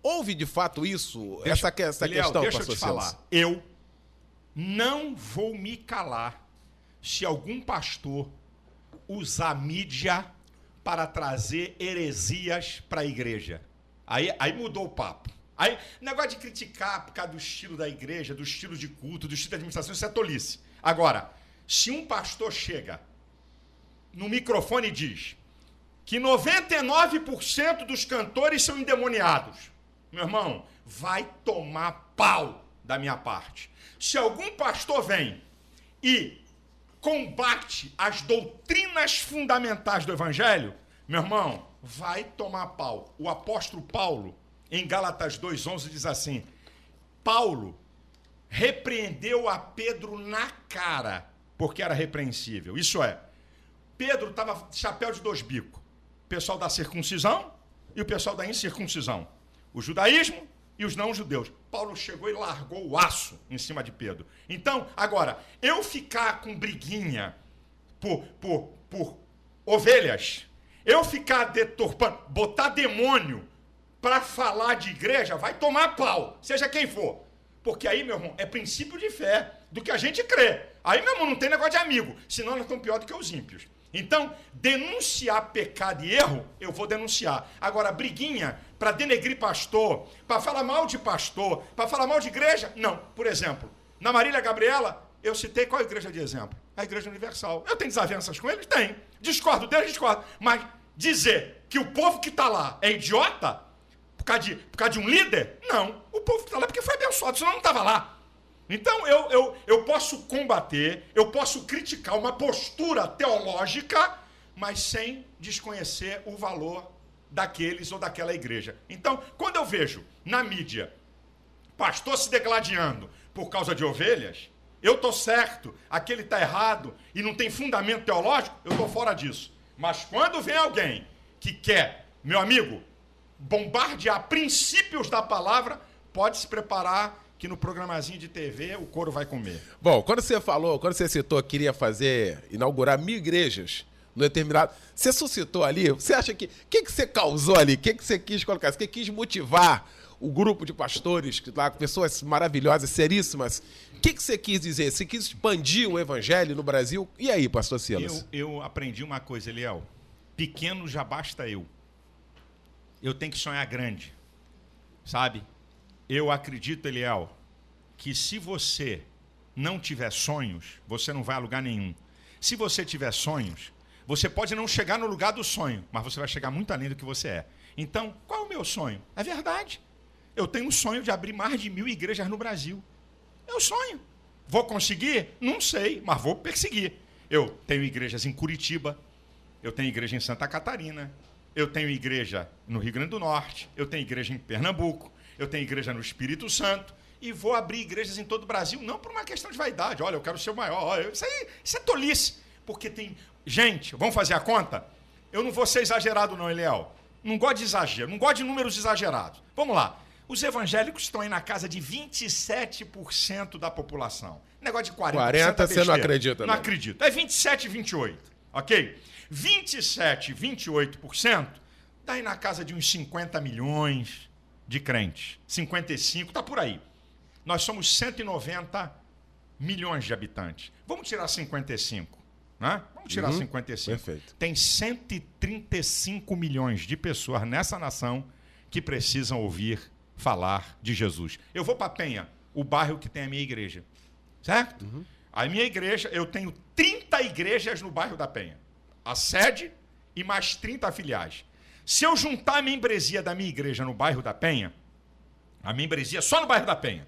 houve de fato isso, essa questão, deixa eu te falar, eu não vou me calar se algum pastor usar mídia para trazer heresias para a igreja. Aí mudou o papo. Aí, negócio de criticar por causa do estilo da igreja, do estilo de culto, do estilo de administração, isso é tolice. Agora, se um pastor chega no microfone e diz que 99% dos cantores são endemoniados, meu irmão, vai tomar pau da minha parte. Se algum pastor vem e combate as doutrinas fundamentais do evangelho, meu irmão, vai tomar pau. O apóstolo Paulo, em Gálatas 2:11, diz assim: Paulo repreendeu a Pedro na cara, porque era repreensível. Isso é, Pedro estava chapéu de dois bicos. O pessoal da circuncisão e o pessoal da incircuncisão. O judaísmo e os não-judeus. Paulo chegou e largou o aço em cima de Pedro. Então, agora, eu ficar com briguinha por ovelhas, eu ficar deturpando, botar demônio para falar de igreja, vai tomar pau, seja quem for. Porque aí, meu irmão, é princípio de fé, do que a gente crê. Aí, meu irmão, não tem negócio de amigo, senão nós estamos pior do que os ímpios. Então, denunciar pecado e erro, eu vou denunciar. Agora, briguinha para denegrir pastor, para falar mal de pastor, para falar mal de igreja, não. Por exemplo, na Marília Gabriela, eu citei qual igreja de exemplo? A Igreja Universal. Eu tenho desavenças com eles? Tenho. Discordo deles? Discordo. Mas dizer que o povo que está lá é idiota, por causa de um líder? Não. O povo que está lá é porque foi abençoado, senão não estava lá. Então, eu posso combater, eu posso criticar uma postura teológica, mas sem desconhecer o valor daqueles ou daquela igreja. Então, quando eu vejo na mídia pastor se degladiando por causa de ovelhas, eu estou certo, aquele está errado e não tem fundamento teológico, eu estou fora disso. Mas quando vem alguém que quer, meu amigo, bombardear princípios da palavra, pode se preparar que no programazinho de TV o couro vai comer. Bom, quando você citou que queria inaugurar 1000 igrejas no determinado, você suscitou ali, você acha que você causou ali? O que você quis colocar? Você quis motivar o grupo de pastores, lá, pessoas maravilhosas, seríssimas? O que você quis dizer? Você quis expandir o evangelho no Brasil? E aí, pastor Silas? Eu aprendi uma coisa, Eliel. Pequeno já basta eu. Eu tenho que sonhar grande, sabe? Eu acredito, Eliel, que se você não tiver sonhos, você não vai a lugar nenhum. Se você tiver sonhos, você pode não chegar no lugar do sonho, mas você vai chegar muito além do que você é. Então, qual é o meu sonho? É verdade. Eu tenho um sonho de abrir mais de 1000 igrejas no Brasil. É o sonho. Vou conseguir? Não sei, mas vou perseguir. Eu tenho igrejas em Curitiba, eu tenho igreja em Santa Catarina, eu tenho igreja no Rio Grande do Norte, eu tenho igreja em Pernambuco, eu tenho igreja no Espírito Santo e vou abrir igrejas em todo o Brasil, não por uma questão de vaidade. Olha, eu quero ser o maior. Isso é tolice. Porque tem... Gente, vamos fazer a conta? Eu não vou ser exagerado não, Eliel. Não gosto de exagero, não gosto de números exagerados. Vamos lá. Os evangélicos estão aí na casa de 27% da população. Negócio de 40% você não acredita, não acredito. É 27, 28, ok? 27, 28% está aí na casa de uns 50 milhões de crentes. 55, está por aí. Nós somos 190 milhões de habitantes. Vamos tirar 55, né? Vamos tirar 55. Perfeito. Tem 135 milhões de pessoas nessa nação que precisam ouvir falar de Jesus. Eu vou para Penha, o bairro que tem a minha igreja, certo? A minha igreja, eu tenho 30 igrejas no bairro da Penha. A sede e mais 30 filiais. Se eu juntar a membresia da minha igreja no bairro da Penha, a membresia só no bairro da Penha,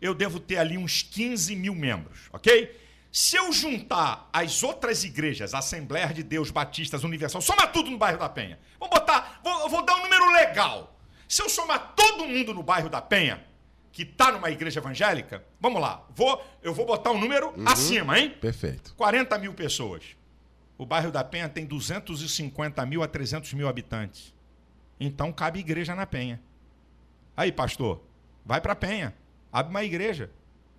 eu devo ter ali uns 15 mil membros, ok? Se eu juntar as outras igrejas, Assembleia de Deus, Batistas, Universal, somar tudo no bairro da Penha, vou dar um número legal. Se eu somar todo mundo no bairro da Penha, que está numa igreja evangélica, vamos lá, eu vou botar um número acima, hein? Perfeito. 40 mil pessoas. O bairro da Penha tem 250 mil a 300 mil habitantes. Então cabe igreja na Penha. Aí, pastor, vai para a Penha, abre uma igreja,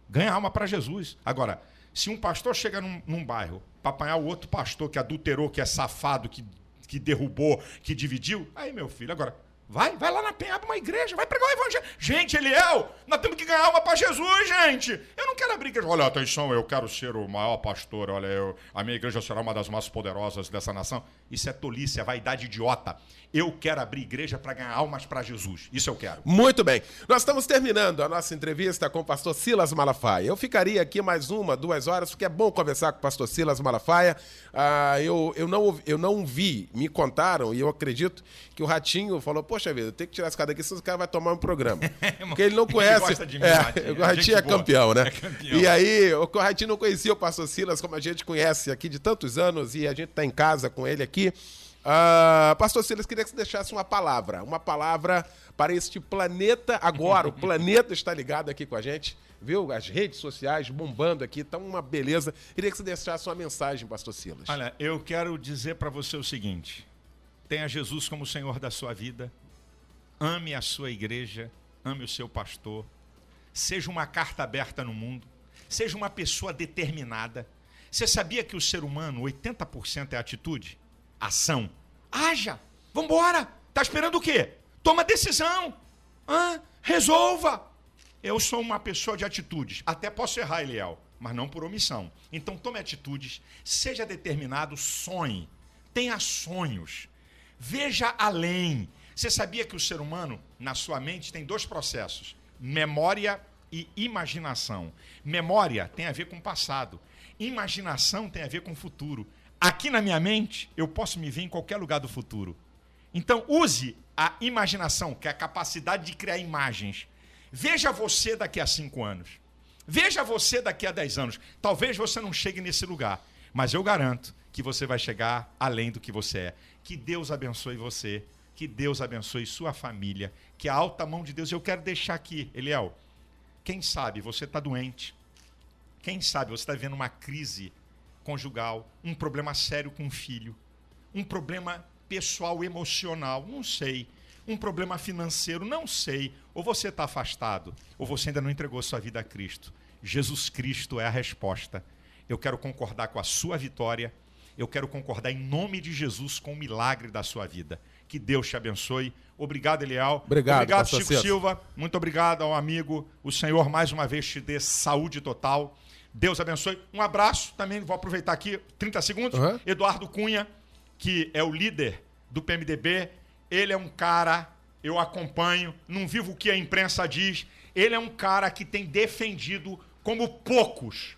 ganha alma para Jesus. Agora, se um pastor chega num bairro para apanhar o outro pastor que adulterou, que é safado, que derrubou, que dividiu, aí, meu filho, agora, vai lá na Penha, abre uma igreja, vai pregar o evangelho. Gente, Eliel, nós temos que ganhar alma para Jesus, gente. Eu não quero abrir igreja. Olha, atenção, eu quero ser o maior pastor, olha, a minha igreja será uma das mais poderosas dessa nação. Isso é tolice, é vaidade idiota. Eu quero abrir igreja para ganhar almas para Jesus. Isso eu quero. Muito bem. Nós estamos terminando a nossa entrevista com o pastor Silas Malafaia. Eu ficaria aqui mais 2 horas, porque é bom conversar com o pastor Silas Malafaia. Eu não vi, me contaram, e eu acredito que o Ratinho falou, poxa vida, tem que tirar esse cara daqui, senão esse cara vai tomar um programa. Porque ele não conhece. Ele gosta de mim, Ratinho. O Ratinho é campeão, né? É campeão. E aí, o Ratinho não conhecia o pastor Silas, como a gente conhece aqui de tantos anos, e a gente está em casa com ele aqui. Pastor Silas, queria que você deixasse uma palavra para este planeta agora. O planeta está ligado aqui com a gente, viu? As redes sociais bombando aqui, tá uma beleza. Queria que você deixasse uma mensagem, pastor Silas. Olha, eu quero dizer para você o seguinte: tenha Jesus como Senhor da sua vida, ame a sua igreja, ame o seu pastor, seja uma carta aberta no mundo, seja uma pessoa determinada. Você sabia que o ser humano, 80% é atitude? Ação. Haja. Vambora. Tá esperando o quê? Toma decisão. Resolva. Eu sou uma pessoa de atitudes. Até posso errar, Eliel, mas não por omissão. Então tome atitudes, seja determinado, sonhe. Tenha sonhos. Veja além. Você sabia que o ser humano, na sua mente, tem 2 processos: memória e imaginação. Memória tem a ver com o passado. Imaginação tem a ver com o futuro. Aqui na minha mente, eu posso me ver em qualquer lugar do futuro. Então, use a imaginação, que é a capacidade de criar imagens. Veja você daqui a 5 anos. Veja você daqui a 10 anos. Talvez você não chegue nesse lugar, mas eu garanto que você vai chegar além do que você é. Que Deus abençoe você, que Deus abençoe sua família, que a alta mão de Deus... Eu quero deixar aqui, Eliel, quem sabe você está doente, quem sabe você está vivendo uma crise conjugal, um problema sério com o filho, um problema pessoal emocional, não sei, um problema financeiro, não sei, ou você está afastado, ou você ainda não entregou sua vida a Cristo. Jesus Cristo é a resposta. Eu quero concordar com a sua vitória, eu quero concordar em nome de Jesus com o milagre da sua vida. Que Deus te abençoe. Obrigado, Eliel. Obrigado, Chico César Silva. Muito obrigado ao amigo. O Senhor mais uma vez te dê saúde total. Deus abençoe. Um abraço, também vou aproveitar aqui, 30 segundos. Eduardo Cunha, que é o líder do PMDB. Ele é um cara, eu acompanho, não vivo o que a imprensa diz. Ele é um cara que tem defendido, como poucos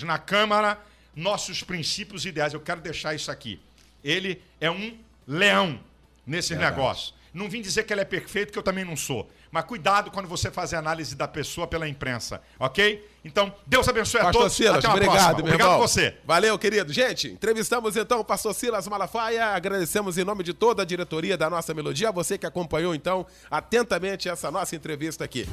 na Câmara, nossos princípios e ideais. Eu quero deixar isso aqui. Ele é um leão nesses negócios. Não vim dizer que ele é perfeito, que eu também não sou. Mas cuidado quando você fazer análise da pessoa pela imprensa, ok? Então, Deus abençoe a todos. Silas, até uma obrigado, próxima. meu Obrigado irmão. a você. Valeu, querido. Gente, entrevistamos então o pastor Silas Malafaia. Agradecemos em nome de toda a diretoria da nossa Melodia, a você que acompanhou então atentamente essa nossa entrevista aqui.